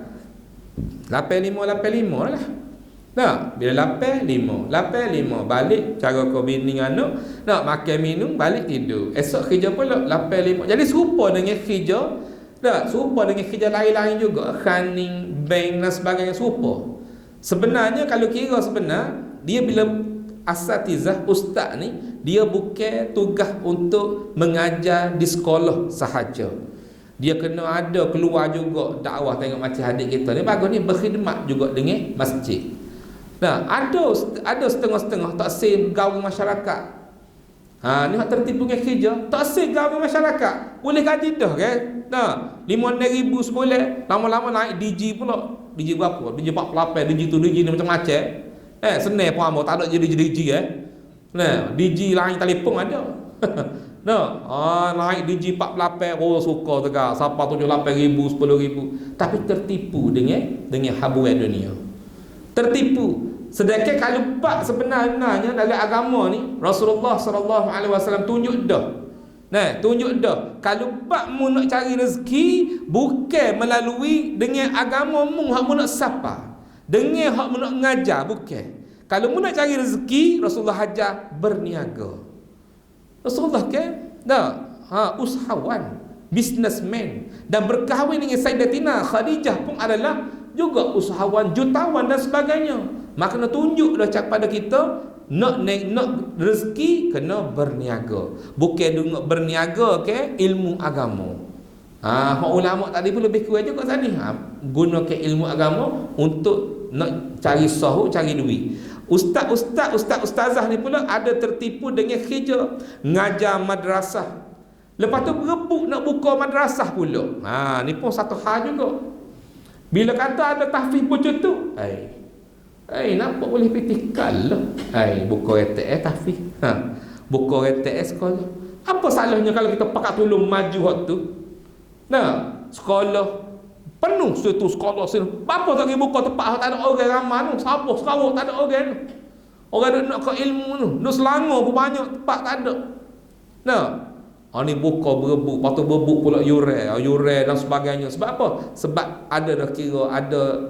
85 lah. Bila lapar 5 balik cara kau bini anak nak makan minum balik tidur. Esok kerja pula lapar 5. Jadi serupa dengan kerja serupa dengan kerja lain-lain juga, khaning, bank dan sebagainya serupa. Sebenarnya kalau kira sebenar dia bila asatizah ustaz ni dia bukan tugas untuk mengajar di sekolah sahaja. Dia kena ada keluar juga dakwah. Tengok macam adik kita ni bagus ni berkhidmat juga dengan masjid. Ada setengah-setengah tak sih gaul masyarakat. Ni hak tertipu dengan kerja, tak sih gaul masyarakat. Boleh gaji dah kan? 5,000 sebulan, lama-lama naik DG pula. DG berapa? DG 48, DG tu DG ni macam-macam. Senang pun ambo tak ada je DG DG lain telefon ada. Naik DG 48, suka tegak. Siapa 78,000, 10,000. Tapi tertipu dengan habuan dunia. Tertipu. Sedangkan kalau bab sebenarnya dalam agama ni Rasulullah SAW tunjuk dah. Kalau bab mu nak cari rezeki bukan melalui dengan agama mu hak mu nak sapa, dengan hak mu nak ngajar bukan. Kalau mu nak cari rezeki Rasulullah ajar berniaga. Rasulullah kan usahawan, businessman dan berkahwin dengan Sayyidatina Khadijah pun adalah juga usahawan, jutawan dan sebagainya. Maka nak tunjuk dah kepada kita nak rezeki kena berniaga. Bukan dengar berniaga ke ilmu agama. Hak ulama tadi pun lebih kurang juga kat sana. Gunakan ilmu agama untuk nak cari sahur, cari duit. Ustazah ni pula ada tertipu dengan kerja ngajar madrasah. Lepas tu berebut nak buka madrasah pula. Ni pun satu hal juga. Bila kata ada tahfiz macam tu, nampak boleh petikal lah. Buka RTS tahfiz. Buka RTS sekolah. Apa salahnya kalau kita pakat tolong maju hak tu? Sekolah penuh situ sekolah sini. Apa tak pergi buka tempat tak ada orang ramai tu. Sabah Sarawak tak ada orang tu. Orang nak ke ilmu tu. Nak Selangor pun banyak tempat tak ada. Ni buka berebut, lepas tu berebut pula yurai dan sebagainya. Sebab apa? Sebab ada dah kira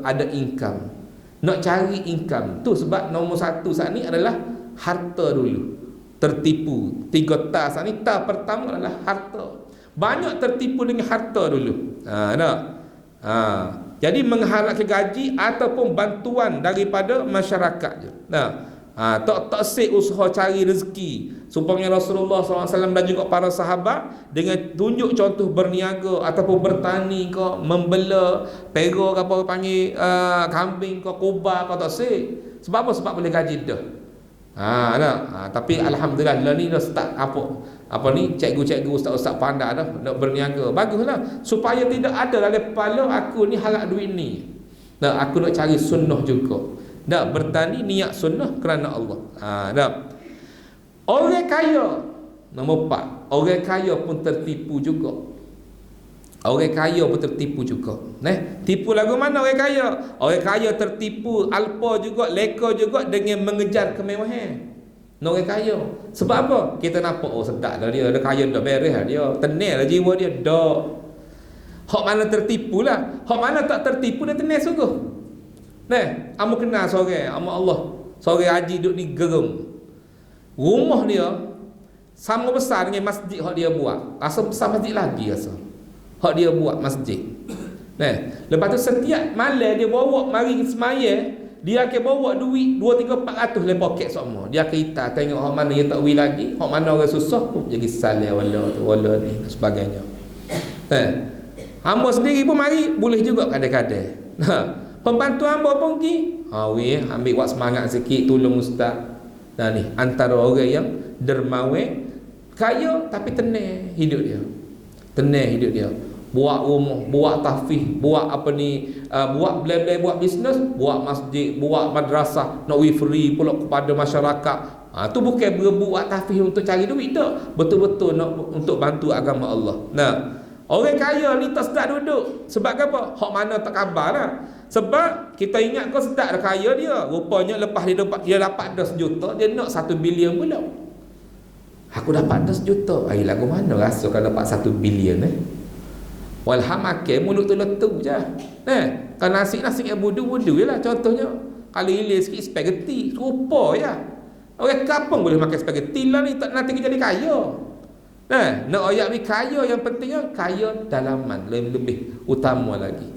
ada income. Nak cari income tu sebab nombor satu saat ni adalah harta dulu. Tertipu. 3 tas saat ni, tas pertama adalah harta. Banyak tertipu dengan harta dulu. Jadi mengharapkan gaji ataupun bantuan daripada masyarakat je. Tak sik usaha cari rezeki. Supaya Rasulullah SAW dan juga para sahabat dengan tunjuk contoh berniaga ataupun bertani ke, membela pera ke apa panggil kambing ke, kubah ke, tak sik. Sebab apa? Sebab boleh gaji dah. Tapi alhamdulillah lah ni dah start apa ni cikgu-cikgu ustaz-ustaz pandai dah nak berniaga. Baguslah supaya tidak ada dalam kepala aku ni harap duit ni. Aku nak cari sunnah juga. Bertani niat sunnah kerana Allah. Orang kaya nombor 4, orang kaya pun tertipu juga. Orang kaya pun tertipu juga. Tipu lagu mana orang kaya? Orang kaya tertipu alpa juga, leka juga dengan mengejar kemewahan. Orang kaya. Sebab apa? Kita nampak sedap dah dia kaya dah beres dah dia. Tenang lah jiwa dia dah. Hak mana tertipu lah. Hak mana tak tertipu dia tenang sungguh. Kamu kenal seorang ama Allah. Seorang haji duduk di Gerem. Rumah dia sama besar dengan masjid hak dia buat. Rasa besar masjid lagi rasa. Hak dia buat masjid. Lepas tu setiap malam dia bawa mari semaya, dia akan bawa duit 2-3-400 dalam poket semua. Dia akan hitam tengok hak mana dia tak wi lagi, hak mana orang susah pun jadi salah wala ni dan sebagainya. Hamba sendiri pun mari boleh juga kadang-kadang. Pembantu hamba pun pergi. Ambil buat semangat sikit tolong ustaz. Ni antara orang yang dermawan, kaya tapi tenang hidup dia. Tenang hidup dia. Buat rumah, buat tahfiz, buat apa ni, buat blay-blay, buat bisnes, buat masjid, buat madrasah, nak free pula kepada masyarakat. Tu bukan berebut buat tahfiz untuk cari duit tak. Betul-betul nak untuk bantu agama Allah. Orang kaya ni tak sedap duduk. Sebab apa? Hak mana tak khabar lah. Sebab kita ingat kau sedap dah kaya dia. Rupanya lepas dia dapat 10 juta, dia nak 1 bilion pula. Aku dapat 10 juta. Lagu mana rasa kalau dapat 1 bilion Walham makan mulut tu letup je. Kalau nasi yang budu-budu je lah contohnya. Kalau ilis sikit spaghetti, serupa je. Orang kampung boleh makan spaghetti lah ni, tak nanti kita jadi kaya. Nak ayat ni kaya, yang pentingnya kaya dalaman, lebih utama lagi.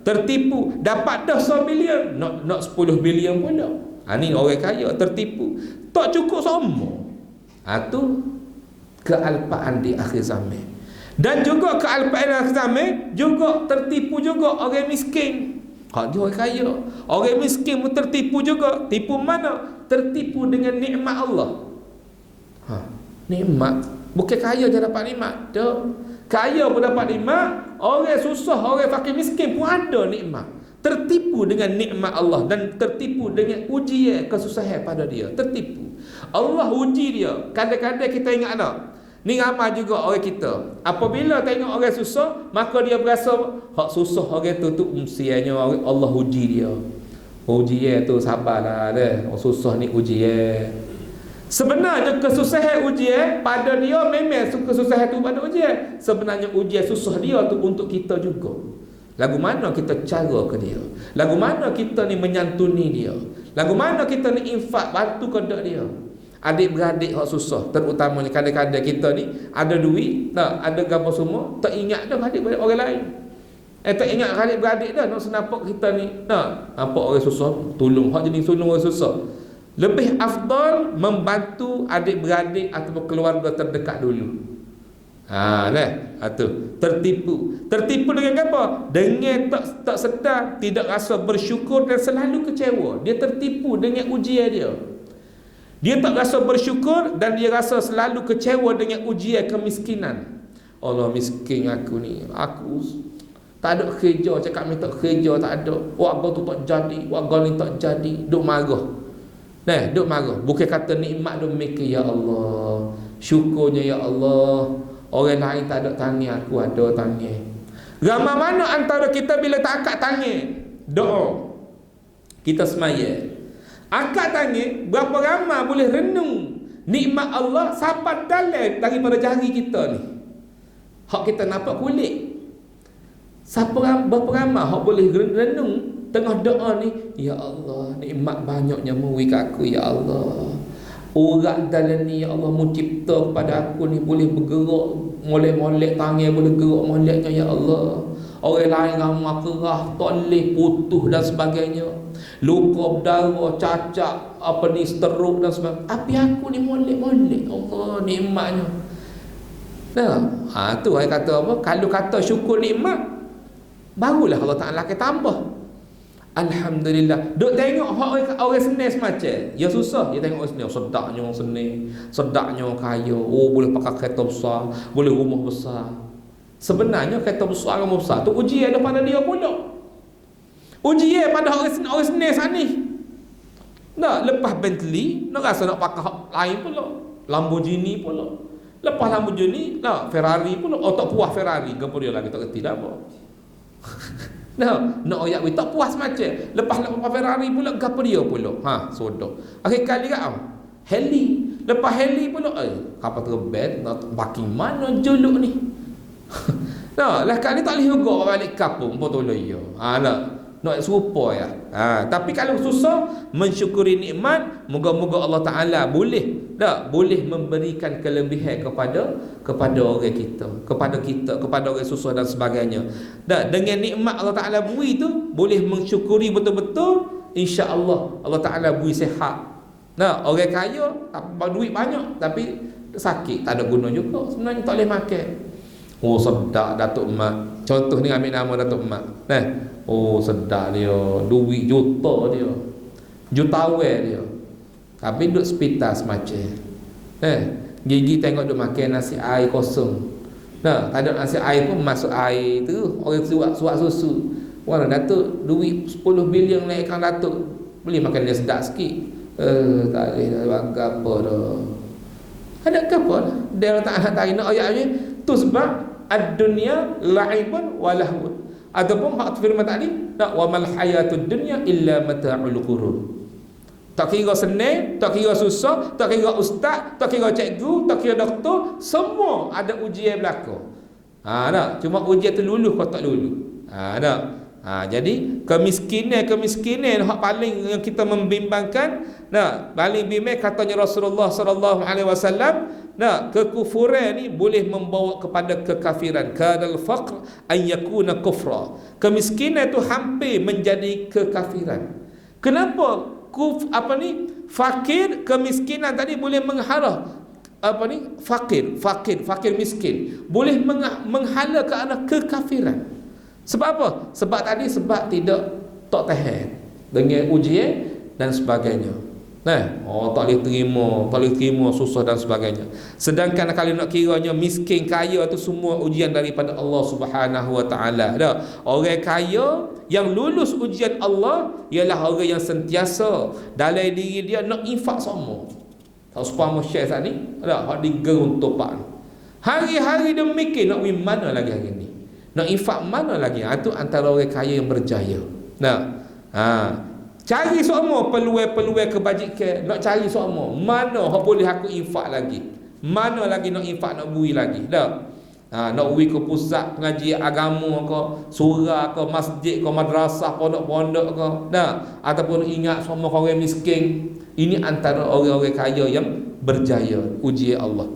Tertipu, dapat dah 1 bilion, nak 10 bilion pula. Ni orang kaya tertipu. Tak cukup semua. Tu kealpaan di akhir zaman. Dan juga kealpaan di akhir zaman juga tertipu juga orang miskin. Dia orang kaya. Orang miskin pun tertipu juga. Tipu mana? Tertipu dengan nikmat Allah. Nikmat. Bukan kaya je dapat nikmat. Kaya pun dapat nikmat. Orang susah, orang fakir miskin pun ada nikmat. Tertipu dengan nikmat Allah dan tertipu dengan ujian kesusahan pada dia. Tertipu. Allah uji dia. Kadang-kadang kita ingat tak? Ni ramai juga orang kita. Apabila tengok orang susah, maka dia berasa hak susah orang tu mestinya Allah uji dia. Ujian tu sabarlah dah. Susah ni ujian. Sebenarnya kesusahan ujian pada dia memang kesusahan tu pada ujian. Sebenarnya ujian susah dia tu untuk kita juga. Lagu mana kita cara ke dia? Lagu mana kita ni menyantuni dia? Lagu mana kita ni infak bantu kepada dia? Adik-beradik hak susah, terutamanya kadang-kadang kita ni ada duit, ada gambar semua, tak ingat dah adik-beradik orang lain. Tak ingat adik-beradik dah nak senampak kita ni. Nampak orang susah, tolong hak jenis tolong orang susah. Lebih afdal membantu adik-beradik ataupun keluarga terdekat dulu. Tu tertipu dengan apa? Dengan tak sedar, tidak rasa bersyukur dan selalu kecewa. Dia tertipu dengan ujian dia. Dia tak rasa bersyukur dan dia rasa selalu kecewa dengan ujian kemiskinan. Allah, miskin aku ni, aku tak ada kerja, cakap ni tak kerja, tak ada, warga tu tak jadi, warga ni tak jadi, duk marah. Duk marah. Bukan kata nikmat duk mikir, ya Allah, syukurnya ya Allah, orang lain tak ada tangan, aku ada tangan. Ramai mana antara kita bila tak angkat tangan doa, kita semaya angkat tangan, berapa ramai boleh renung nikmat Allah sampai dalam daripada jari kita ni, hak kita nampak kulit. Berapa ramai hak boleh renung tengah doa ni, ya Allah, nikmat banyaknya mui kat aku, ya Allah, orang dalam ni ya Allah mencipta kepada aku ni boleh bergerak, molek-molek tangan boleh gerak moleknya, ya Allah. Orang lain ramai kerah, tak boleh, putus dan sebagainya, luka berdarah, cacat, stroke dan sebagainya. Tapi aku ni molek-molek, Allah nikmatnya. Tu saya kata apa? Kalau kata syukur nikmat, barulah Allah Ta'ala akan tambah. Alhamdulillah. Duk tengok orang senang semacam, ya susah. Dia tengok orang senang, sedaknya orang senang, sedaknya orang kaya, boleh pakai kereta besar, boleh rumah besar. Sebenarnya kereta besar, rumah besar tu ujian daripada dia pula. Ujian pada orang senang sana. Lepas Bentley, nak rasa nak pakai lain pula, Lamborghini pula. Lepas Lamborghini, Ferrari pula. Tak puas Ferrari, gapo dia lagi tak kerti dah apa. Nak ayat we tak puas macam. Lepas Ferrari pula gapo dia pula. Sodo. Akhir kali kat heli. Lepas heli pula kapal terbang nak parking mana juluk ni. Lah kali tak boleh juga balik kampung betul ya. Nak serupa ya. Tapi kalau susah mensyukuri nikmat, moga-moga Allah Taala boleh memberikan kelebihan kepada orang kita, kepada orang susah dan sebagainya. Dengan nikmat Allah Taala beri tu boleh mensyukuri betul-betul, insya-Allah Allah Taala beri sihat. Orang kaya duit banyak tapi sakit, tak ada guna juga sebenarnya, tak boleh makan. Sedap Datuk Mat. Contoh ni ambil nama Datuk Mat. Sedap dia, duit juta dia, jutawan dia, tapi duduk hospital semacam gigi tengok duduk makan nasi air kosong. Tak ada nasi air pun masuk air tu, orang suap susu. Orang Datuk duit 10 bilion naikkan Datuk, boleh makan dia sedap sikit. Tak boleh buat apa dah. Ada apa dah? Dia tak nak ayat-ayat tu sebab ad-dunya la'ibun wa lahwun. Ataupun hak firman tadi, wa mal hayatud dunya illa mata'ul ghurur. Tak kira senang, tak kira susah, tak kira ustaz, tak kira cikgu, tak kira doktor, semua ada ujian berlaku. Cuma ujian tu lulus kau tak lulus. Jadi kemiskinan hak paling yang kita membimbangkan, paling bimbang katanya Rasulullah sallallahu alaihi wasallam, kekufuran ni boleh membawa kepada kekafiran. Kadal faqr an yakuna kufra. Kemiskinan itu hampir menjadi kekafiran. Kenapa? Fakir, kemiskinan tadi boleh menghala fakir miskin boleh menghala ke arah kekafiran. Sebab apa? Sebab tidak tahan dengan ujian dan sebagainya. Tak boleh terima susah dan sebagainya. Sedangkan kalau nak kiranya miskin kaya tu semua ujian daripada Allah Subhanahu Wa Taala. Orang kaya yang lulus ujian Allah ialah orang yang sentiasa dalam diri dia nak infak sama. Tak supaya syekh saat ni hak digerung topak. Hari-hari dia mikir nak pergi mana lagi hari ni, nak infak mana lagi. Itu antara orang kaya yang berjaya. Cari semua peluang-peluang kebajikan, nak cari semua mana hak boleh aku infak lagi, mana lagi nak infak, nak bui lagi. Nak bui ke pusat pengajian agama ke, surau ke, masjid ke, madrasah, pondok-pondok ke, ataupun ingat semua orang miskin. Ini antara orang-orang kaya yang berjaya ujian Allah.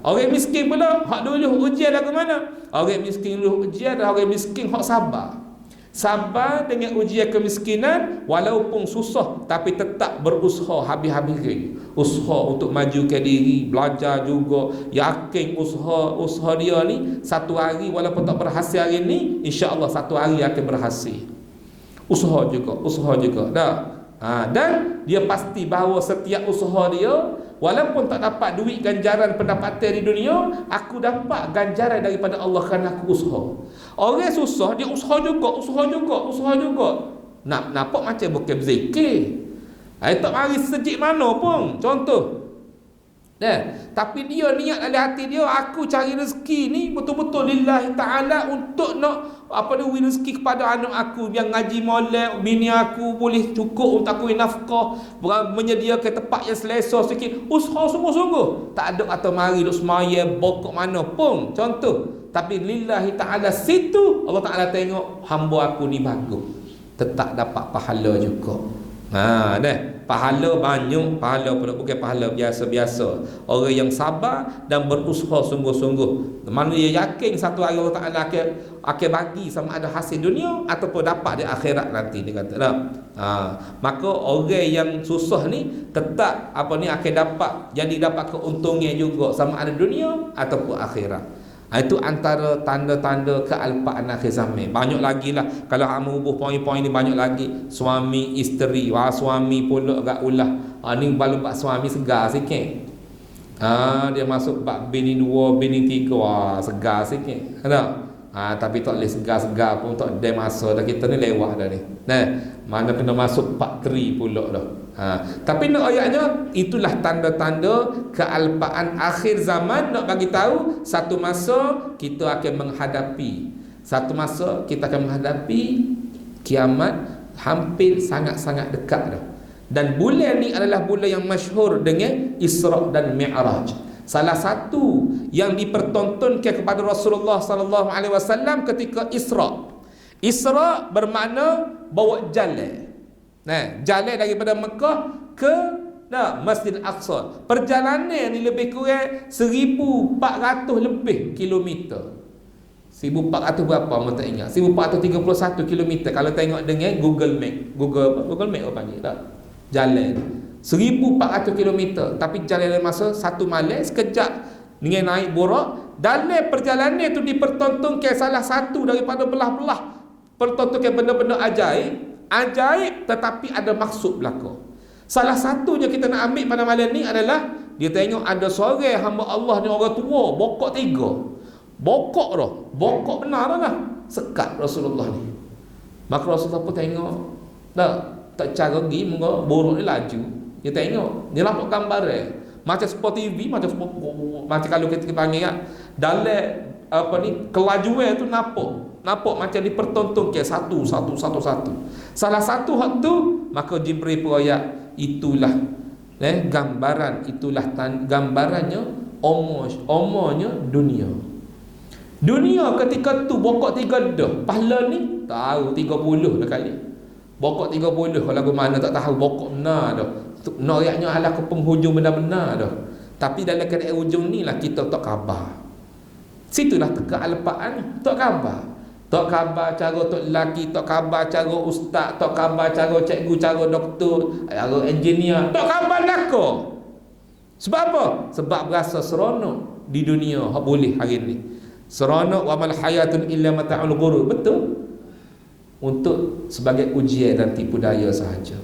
Orang miskin pula hak dulu ujian lagu mana? Orang miskin dulu ujian adalah orang miskin hak sabar. Sabar dengan ujian kemiskinan, walaupun susah tapi tetap berusaha habis-habis. Usaha untuk majukan diri, belajar juga, yakin usaha dia ni satu hari walaupun tak berhasil hari ni, insya-Allah satu hari akan berhasil. Usaha juga. Dah. Dan dia pasti bahawa setiap usaha dia, walaupun tak dapat duit ganjaran pendapatan di dunia, aku dapat ganjaran daripada Allah kerana aku usaha. Orang susah, dia usaha juga. Nak nampak macam bukan berzikir. Tak mari sejik mana pun. Contoh. Tapi dia niat dalam hati dia, aku cari rezeki ni betul-betul lillahi ta'ala untuk nak rezeki kepada anak aku yang ngaji molek, bini aku boleh cukup untuk aku nafkah, menyediakan tempat yang selesa sikit. Usaha sungguh-sungguh. Tak ada atau mari duk semaya bokok mana pun. Contoh. Tapi lillahi ta'ala situ Allah Ta'ala tengok hamba aku ni bagus, tetap dapat pahala juga. Pahala banyak, pahala pula bukan pahala biasa-biasa. Orang yang sabar dan berusaha sungguh-sungguh, mana dia yakin satu hari Allah Ta'ala akan bagi sama ada hasil dunia ataupun dapat di akhirat nanti, dia kata tak? Maka orang yang susah ni tetap akan dapat keuntungan juga sama ada dunia ataupun akhirat. Itu antara tanda-tanda kealpaan akhir zaman. Banyak lagi lah. Kalau hang hubung poin-poin ni banyak lagi. Suami, isteri. Suami pula agak ulah. Ni baru bak suami segar sikit. Dia masuk bak bini 2, bini 3. Segar sikit. Tapi tak boleh segar-segar pun tak ada masa dah. Kita ni lewat dah ni. Mana kena masuk part 3 pula dah. Tapi nak ayatnya itulah tanda-tanda kealpaan akhir zaman. Nak bagi tahu satu masa kita akan menghadapi kiamat hampir sangat-sangat dekat dah. Dan bulan ni adalah bulan yang masyhur dengan Isra dan Mi'raj. Salah satu yang dipertontonkan kepada Rasulullah sallallahu alaihi wasallam ketika Isra. Isra bermakna bawa jalan. Jalan daripada Mekah ke Masjid Al-Aqsa. Perjalanan ni lebih kurang 1,400 lebih kilometer. 1,400 berapa? Saya tak ingat. 1,431 kilometer kalau tengok dengan Google Map. Google Map apa panggil tak? Jalan 1,400 kilometer. Tapi jalan masa satu malam sekejap dengan naik borak. Dalam perjalanan itu dipertontonkan salah satu daripada belah-belah pertontonkan benda-benda ajaib tetapi ada maksud belaka. Salah satunya kita nak ambil pada malam ni adalah dia tengok ada seorang hamba Allah ni, orang tua, bokok 3. Bokok benar lah. Sekat Rasulullah ni. Maka Rasulullah pun tengok. Tak cara pergi, buruk ni laju. Dia tengok, dia nampak gambar macam Sport TV, macam kalau kita panggil dalam kelajuan tu nampak macam dipertontonkan satu. Salah satu hak tu, maka Jibril pun ayat itulah gambaran, gambarannya omanya dunia ketika tu bokok 3 dah. Pahala ni tahu 30 dah kali. Bokok 30 kalau lagu mana tak tahu bokok benar dah. Noraknya adalah ke penghujung benar-benar dah. Tapi dalam keadaan hujung ni lah kita tak khabar. Situlah kealpaan, tak khabar. Tak khabar cara tok lelaki, tak khabar cara ustaz, tak khabar cara cikgu, cara doktor, cara engineer, tak khabar nako. Sebab apa? Sebab berasa seronok di dunia hak boleh hari ni. Seronok wa mal hayatun illa mata'ul ghurur. Betul. Untuk sebagai ujian dan tipu daya sahaja.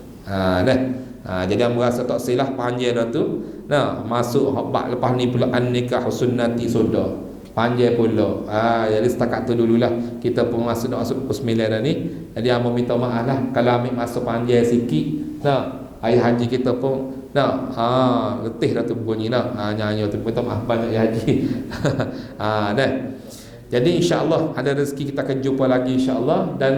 Jadi yang merasa tak silah panjang dah tu. Masuk hak lepas ni pula an-nikah sunnati sudah. Panjang pula. Jadi setakat tu dululah. Kita pun masuk ke 9 dah ni. Jadi hamba minta maaf lah kalau ambil masa panjang sikit. Ayah haji kita pun letih dah tu bunyi nyanyi tu. Minta maaf banyak ayah haji. Jadi insya-Allah ada rezeki kita akan jumpa lagi insya-Allah. Dan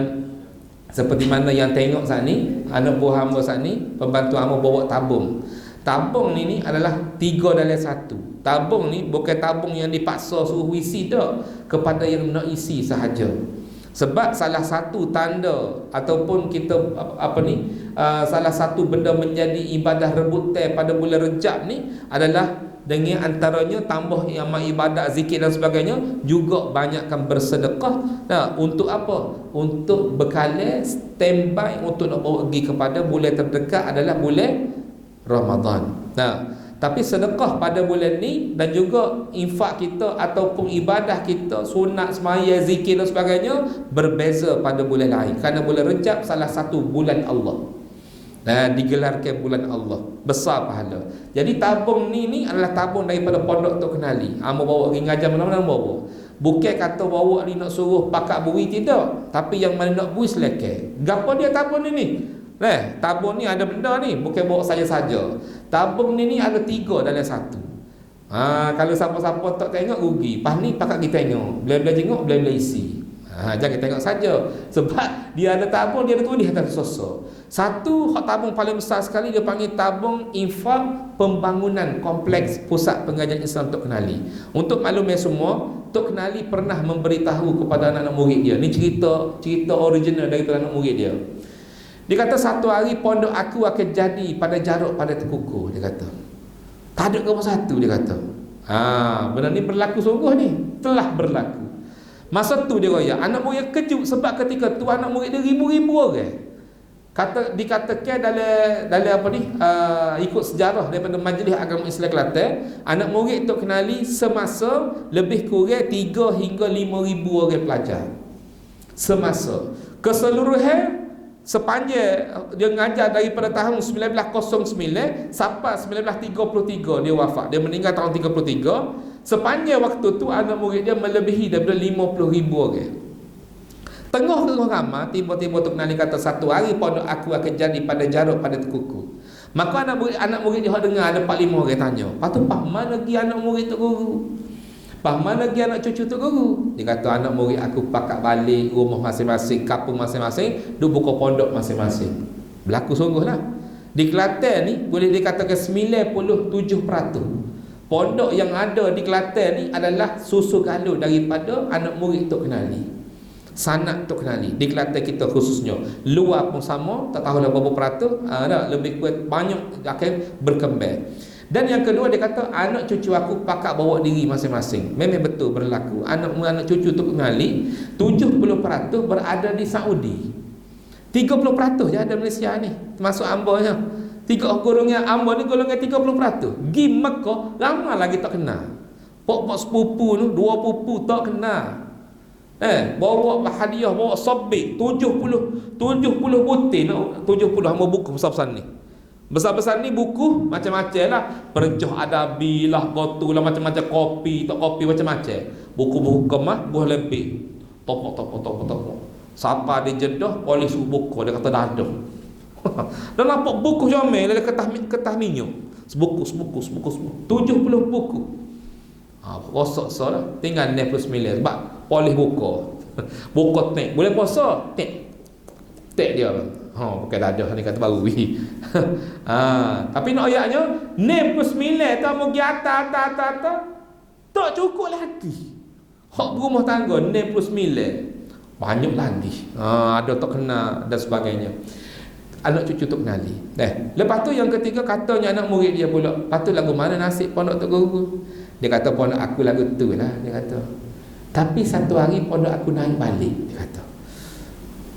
seperti mana yang tengok saat ni, anak buah hamba saat ni, pembantu hamba bawa tabung. Tabung ni adalah 3 dalam 1. Tabung ni bukan tabung yang dipaksa suruh isi dah, kepada yang nak isi sahaja. Sebab salah satu tanda ataupun kita salah satu benda menjadi ibadah rebutan pada bulan Rejab ni adalah dengan antaranya tambah amal ibadat, zikir dan sebagainya, juga banyakkan bersedekah. Nah, untuk apa? Untuk bekalan standby untuk nak bawa pergi kepada bulan terdekat adalah bulan Ramadan. Nah, tapi sedekah pada bulan ni dan juga infak kita ataupun ibadah kita, sunat, sembahyang, zikir dan sebagainya berbeza pada bulan lain. Kerana bulan Rejab salah satu bulan Allah. Nah, digelarkan bulan Allah, besar pahala. Jadi tabung ni adalah tabung daripada pondok Tok Kenali. Mau bawa pergi ngajar mana-mana bawa. Bukan kata bawa ni nak suruh pakat bui, tidak. Tapi yang mana nak bui silakan. Gapo dia tabung ni? Tabung ni ada benda ni, bukan bawa saja-saja. Tabung ni ada 3 dalam 1. Kalau siapa-siapa tak tengok rugi. Pas ni pakat kita tengok. Bila-bila jenguk, bila-bila isi. Jangan tengok saja. Sebab dia ada tabung, dia ada tulis atas sosok. Satu tabung paling besar sekali dia panggil tabung infak pembangunan kompleks pusat pengajian Islam Tok Kenali. Untuk maklumnya semua, Tok Kenali pernah memberitahu kepada anak-anak murid dia. Ni cerita original daripada anak murid dia. Dia kata satu hari pondok aku akan jadi pada Jaruk pada Tekuku, dia kata. Tak ada nombor 1, dia kata. Benda ni berlaku sungguh ni, telah berlaku. Masa tu dia royak, anak murid kejut sebab ketika tu anak murid dia ribu-ribu orang. Dikatakan dalam apa ni, ikut sejarah daripada Majlis Agama Islam Kelantan, anak murid Tok Kenali semasa lebih kurang 3 hingga 5,000 orang pelajar. Semasa keseluruhan sepanjang dia mengajar daripada tahun 1909 sampai 1933 dia wafat. Dia meninggal tahun 33. Sepanjang waktu tu anak murid dia melebihi daripada 50,000 orang. Tengah-tengah ramai, tiba-tiba Tok Kenali kata satu hari pondok aku akan jadi pada Jaruk pada Tekuku. Maka anak murid dia dengar ada 4-5 orang tanya. Lepas tu, "Pak, mana lagi anak murid Tok Guru? Pak, mana lagi anak cucu Tok Guru?" Dia kata, "Anak murid aku pakat balik rumah masing-masing, kampung masing-masing, duk buka pondok masing-masing." Berlaku sungguh lah. Di Kelantan ni boleh dikatakan 97% pondok yang ada di Kelantan ni adalah susu galur daripada anak murid Tok Kenali, sanak Tok Kenali. Di Kelantan kita khususnya, luar pun sama, tak tahulah berapa peratus, lebih kurang banyak akan berkembang. Dan yang kedua dia kata anak cucu aku pakat bawa diri masing-masing. Memang betul berlaku. Anak cucu Tok Kenali 70% berada di Saudi. 30% je ada Malaysia ni, termasuk Ambanya. 3 golongan Amba ni golongan 30%. Gi Mekah lama lagi tak kenal. Pok-pok sepupu tu 2 pupu tak kenal. Bawa hadiah, bawa sabit 70 butir, 70 hamba buku besar-besar ni. Besar-besar ni buku macam-macam lah. Perjah adabi lah, gotu lah, macam-macam kopi, tak kopi macam-macam. Buku-buku kemah, buah lebih. Topok. Siapa dia jedah, polis buku, dia kata dadah. Dan nampak buku comel, dia ketah minyak. Sebuku. 70 buku. Rosak lah. Tinggal 69 sebab polis buku. Buku tek. Boleh puasa? Tek dia. Bukan dadah ni kata baru. Tapi nak ayatnya 69 tak mau pergi atas. Tak cukup lagi. Hak berumah tangga 69. Banyak lagi. Ada tak kena dan sebagainya. Anak cucu Tok Kenali. Lepas tu yang ketiga katanya anak murid dia pula, "Patut lagu mana nasib pondok Tok Guru?" Dia kata, "Pondok aku lagu tu lah," dia kata. "Tapi satu hari pondok aku naik balik," dia kata.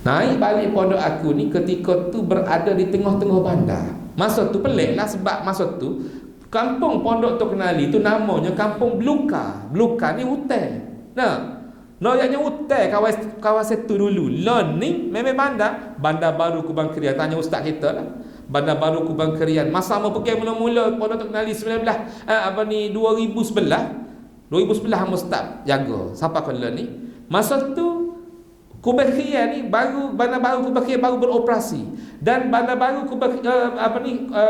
Naik balik pondok aku ni ketika tu berada di tengah-tengah bandar. Masa tu pelik lah sebab masa tu kampung pondok Tok Kenali tu namanya kampung Beluka. Beluka ni hutan. Noyaknya hutan kawasan tu dulu. Lon ni memang bandar baru Kubang Krian. Tanya ustaz kita lah. Bandar baru Kubang Krian. Masa mau pergi mula-mula pondok Tok Kenali 2011 hamba start jaga. Siapa kalau ni? Masa tu Kubang Krian ni bandar baru Kubang Krian baru beroperasi. Dan bandar baru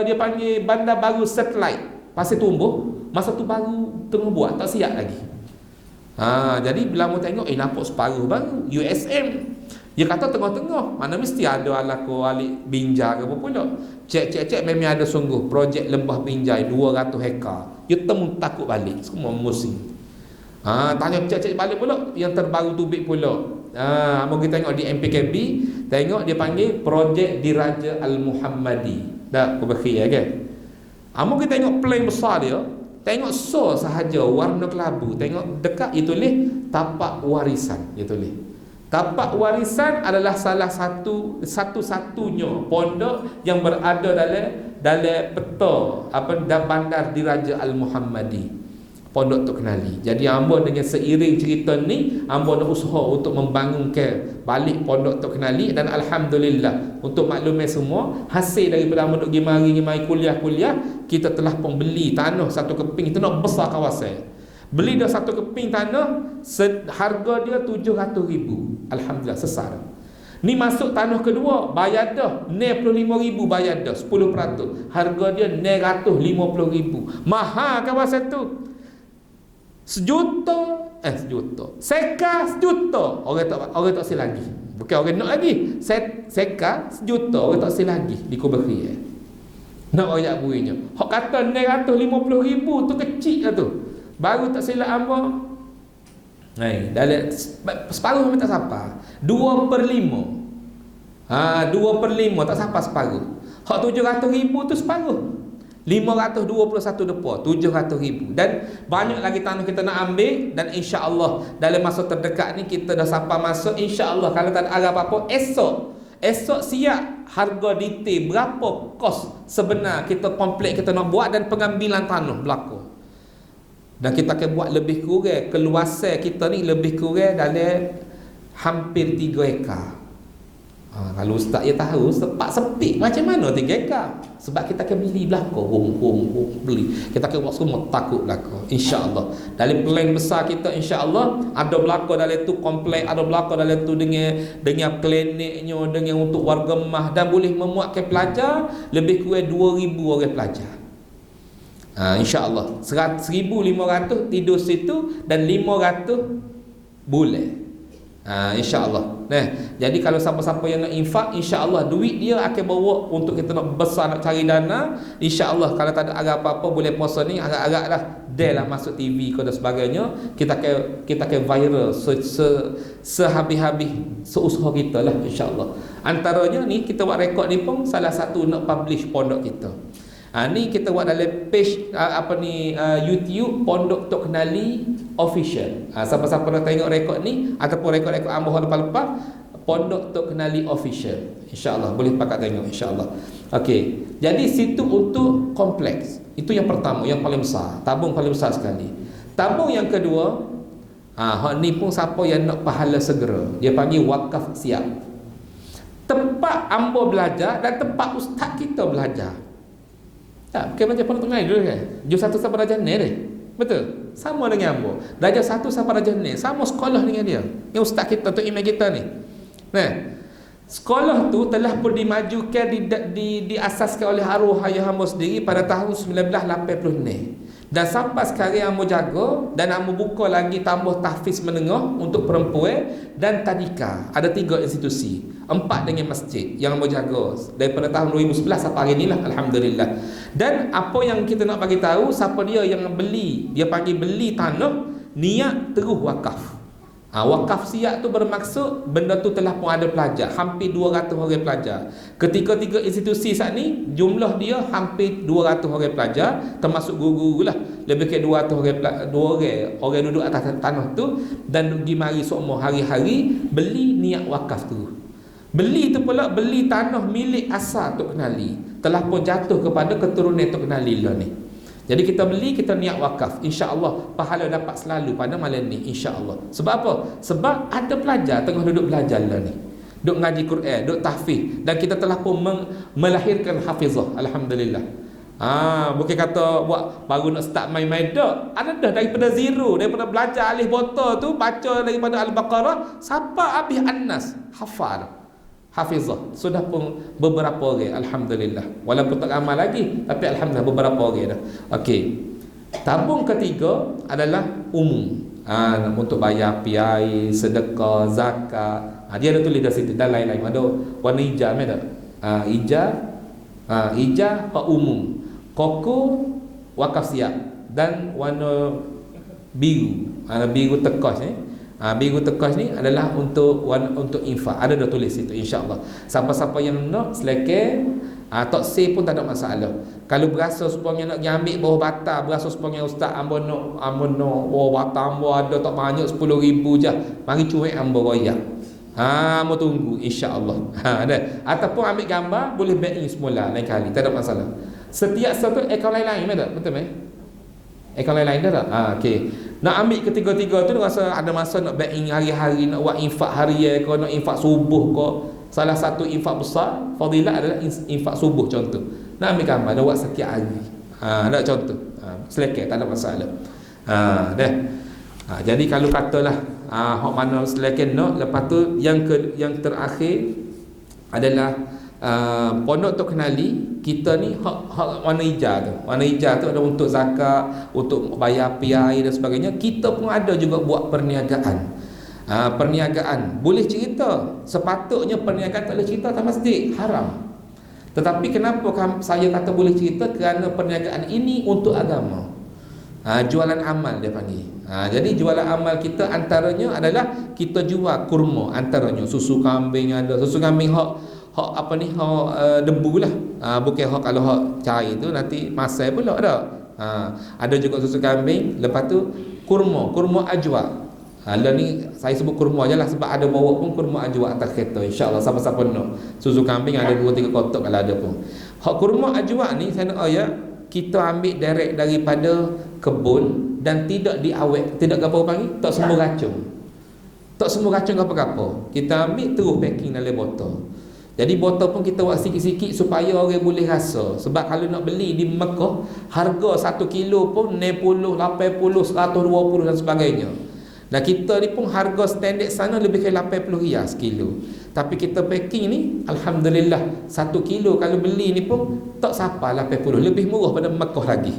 dia panggil bandar baru satelit. Pasal tumbuh, masa tu baru tengah buat, tak siap lagi. Jadi bila mu tengok nampak separuh baru USM. Dia kata tengah-tengah mana mesti ada alaku alik binjai ke apa pula. Cek memang ada sungguh projek lembah binjai 200 hektar. Dia temu takut balik semua musim. Tanya cek balik pula yang terbaru tubik pula. Mau kita tengok di MPKB, tengok dia panggil projek Diraja Al-Muhammadi. Dah aku bagi kan. Mau kita tengok plan besar dia. Tengok so sahaja warna kelabu, tengok dekat dia tulis tapak warisan, dia tulis. Tapak warisan adalah salah satu-satunya pondok yang berada dalam peta bandar Diraja Al-Muhammadi. Pondok Tok Kenali. Jadi hamba dengan seiring cerita ni, hamba nak usaha untuk membangun ke balik Pondok Tok Kenali, dan alhamdulillah untuk maklumat semua, hasil daripada hamba duk pergi mari kuliah-kuliah, kita telah pun beli tanah satu keping, itu nak besar kawasan. Beli dah satu keping tanah, harga dia 700,000. Alhamdulillah sesar. Ni masuk tanah kedua, bayar dah 95,000, bayar dah 10%. Harga dia 950,000. Mahal kawasan tu. Sejuta, seka sejuta, orang tak si lagi, bukan orang nak lagi, seka sejuta, orang tak si lagi di Kuberi. Nak royak burinya, hak kata 950,000 tu kecil lah tu, baru tak silap hamba. Dalam separuh tak siapa, 2/5. 2/5 tak siapa separuh. Hak 700,000 tu separuh, 521 depa, 700,000. Dan banyak lagi tanah kita nak ambil, dan insya-Allah dalam masa terdekat ni kita dah sampai masuk, insya-Allah kalau tak ada apa-apa, esok siap harga detail berapa kos sebenar kita komplek kita nak buat, dan pengambilan tanah berlaku. Dan kita akan buat lebih kurang, keluasan kita ni lebih kurang dalam hampir 3 ekar. Kalau ustaz ya tahu sepak sepik macam mana 3 ekar, sebab kita akan beli belakang home beli, kita akan buat semua takut belakang, insya-Allah. Dalam plan besar kita, insya-Allah ada belakang dalam tu komplek, ada belakang dalam tu dengan kliniknya, dengan untuk warga mah, dan boleh memuatkan pelajar lebih kurang 2,000 orang pelajar. Insya-Allah 1,500 tidur situ dan 500 bulan. InsyaAllah. Jadi kalau siapa-siapa yang nak infak, insya-Allah duit dia akan bawa untuk kita nak besar, nak cari dana. InsyaAllah kalau tak ada apa-apa boleh puasa ni agak-agak lah dia lah masuk TV dan sebagainya, kita akan viral sehabis-habis seusaha kita lah, insya-Allah. Antaranya ni kita buat rekod ni pun salah satu nak publish pondok kita. Ni kita buat dalam page YouTube Pondok Tok Kenali Official. Siapa-siapa nak tengok rekod ni ataupun rekod-rekod amboh lepas-lepas, Pondok Tok Kenali Official, insya-Allah boleh pakat tengok, insya-Allah. Okey. Jadi situ untuk kompleks. Itu yang pertama, yang paling besar, tabung paling besar sekali. Tabung yang kedua, hak ni pun siapa yang nak pahala segera, dia panggil wakaf siap. Tempat ambo belajar dan tempat ustaz kita belajar. Tak, bukan macam Pondok Kenali dulu kan. Juz 1 sampai darjah ni deh. Betul? Sama dengan ambo. Darjah 1 sampai darjah ni, sama sekolah dengan dia. Yang ustaz kita tu, imam kita ni. Sekolah tu telah pun dimajukan, diasaskan oleh arwah ayah hamba sendiri pada tahun 1980. Dan sampai sekarang hamba jaga, dan hamba buka lagi tambah tahfiz menengah untuk perempuan dan tadika. Ada 3 institusi, 4 dengan masjid yang hamba jaga daripada tahun 2011 sampai hari ni lah, alhamdulillah. Dan apa yang kita nak bagi tahu, siapa dia yang beli, dia panggil beli tanah, niat terus wakaf. Wakaf siap tu bermaksud benda tu telah pun ada pelajar, hampir 200 orang pelajar. Ketika 3 institusi saat ni, jumlah dia hampir 200 orang pelajar, termasuk guru-guru lah. Lebih ke 200 orang duduk atas tanah tu, dan pergi mari semua hari-hari beli niat wakaf tu. Beli tu pula beli tanah milik asal Tok Kenali, telah pun jatuh kepada keturunan Tok Kenali lah ni. Jadi kita beli, kita niat wakaf, insya-Allah pahala dapat selalu pada malam ni, insya-Allah. Sebab apa? Sebab ada pelajar tengah duduk belajar lah ni, duduk ngaji Quran, duduk tahfiz, dan kita telah pun melahirkan hafizah, alhamdulillah. Bukan kata buat baru nak start main-main dak. Ada dah daripada zero, daripada belajar alif bata tu, baca daripada Al-Baqarah sampai habis An-Nas, hafal. Hafizah sudah pun beberapa orang, alhamdulillah. Walaupun tak amal lagi, tapi alhamdulillah beberapa orang dah. Okey. Tabung ketiga adalah umum. Untuk bayar PI, sedekah, zakat. Dia ada tulis di situ dan lain-lain. Ada warna hijau ada. Hijau pak umum. Koko wakaf siap, dan warna biru. Biru tekos ni. Biru tekos ni adalah untuk infak. Ada dah tulis situ, insya-Allah. Siapa-siapa yang nak silakan Tak say pun tak ada masalah. Kalau berasa supaya nak pergi ambil bawah batal, berasa supaya ustaz ambo no bawah batal ambo ada tak banyak 10,000 je, mari cuek ambo royak. Mau tunggu insya-Allah. Dah. Ataupun ambil gambar boleh back in semula lain kali, tak ada masalah. Setiap satu akaun lain-lain betul akaun lain-lain dah tak? Okey. Nak ambil ketiga-tiga tu rasa ada masa nak back in hari-hari, nak buat infak harian ke, nak infak subuh ke. Salah satu infak besar fadilah adalah infak subuh contoh. Nak ambil gambar nak buat setiap hari. Nak contoh. Selekeh tak ada masalah. Dah. Jadi kalau katalah hak mana selekeh nak, lepas tu yang terakhir adalah pondok tu kenali kita ni hak warna hijau tu. Warna hijau tu ada untuk zakat, untuk bayar PI dan sebagainya. Kita pun ada juga buat perniagaan. Perniagaan boleh cerita, sepatutnya perniagaan tak boleh cerita atas masjid, haram. Tetapi kenapa saya kata boleh cerita? Kerana perniagaan ini untuk agama. Jualan amal dia panggil. Jadi jualan amal kita antaranya adalah kita jual kurma, antaranya susu kambing ada, susu kambing hak debu lah. Bukan hak kalau hak cair tu nanti masai pula ada. Ada juga susu kambing, lepas tu kurma ajwa. Lah ni saya sebut kurma je lah sebab ada bawa pun kurma ajwa atas kereta, insya-Allah siapa-siapa nak. Susu kambing ada 2-3 kotak kalau ada pun. Hak kurma ajwa ni saya nak ayat kita ambil direct daripada kebun dan tidak diawet, tidak apa panggil, tak semua racun. Tak semua racun apa-apa. Kita ambil terus packing dalam botol. Jadi botol pun kita buat sikit-sikit supaya orang boleh rasa. Sebab kalau nak beli di Mekah, harga 1 kilo pun 60, 80, 120 dan sebagainya. Dan kita ni pun harga standard sana lebih ke 80 riyal sekilo. Tapi kita packing ni alhamdulillah 1 kilo kalau beli ni pun tak sampai 80, lebih murah pada Mekah lagi.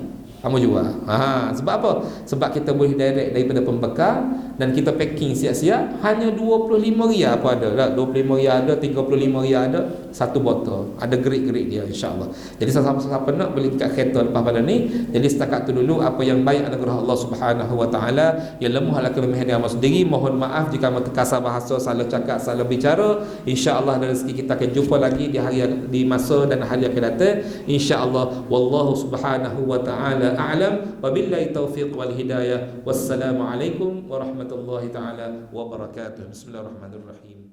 Kamu jual. Sebab apa? Sebab kita boleh direct daripada pembekal dan kita packing siap-siap hanya 25 riyal apa ada. 25 riyal ada, 35 riyal ada satu botol. Ada grade-grade dia insya-Allah. Jadi siapa-siapa nak beli kat kereta lepas pada ni. Jadi setakat tu dulu apa yang baik anugerah Allah Subhanahu wa taala, yang lemah adalah kelemahan dia sendiri. Mohon maaf jika terkasar bahasa, salah cakap, salah bicara. Insya-Allah dari rezeki kita akan jumpa lagi di masa dan hari akan datang. Insya-Allah wallahu subhanahu wa taala a'lam wa billahi taufiq wal hidayah. Wassalamu alaikum warahmatullahi taala wabarakatuh. Bismillahirrahmanirrahim.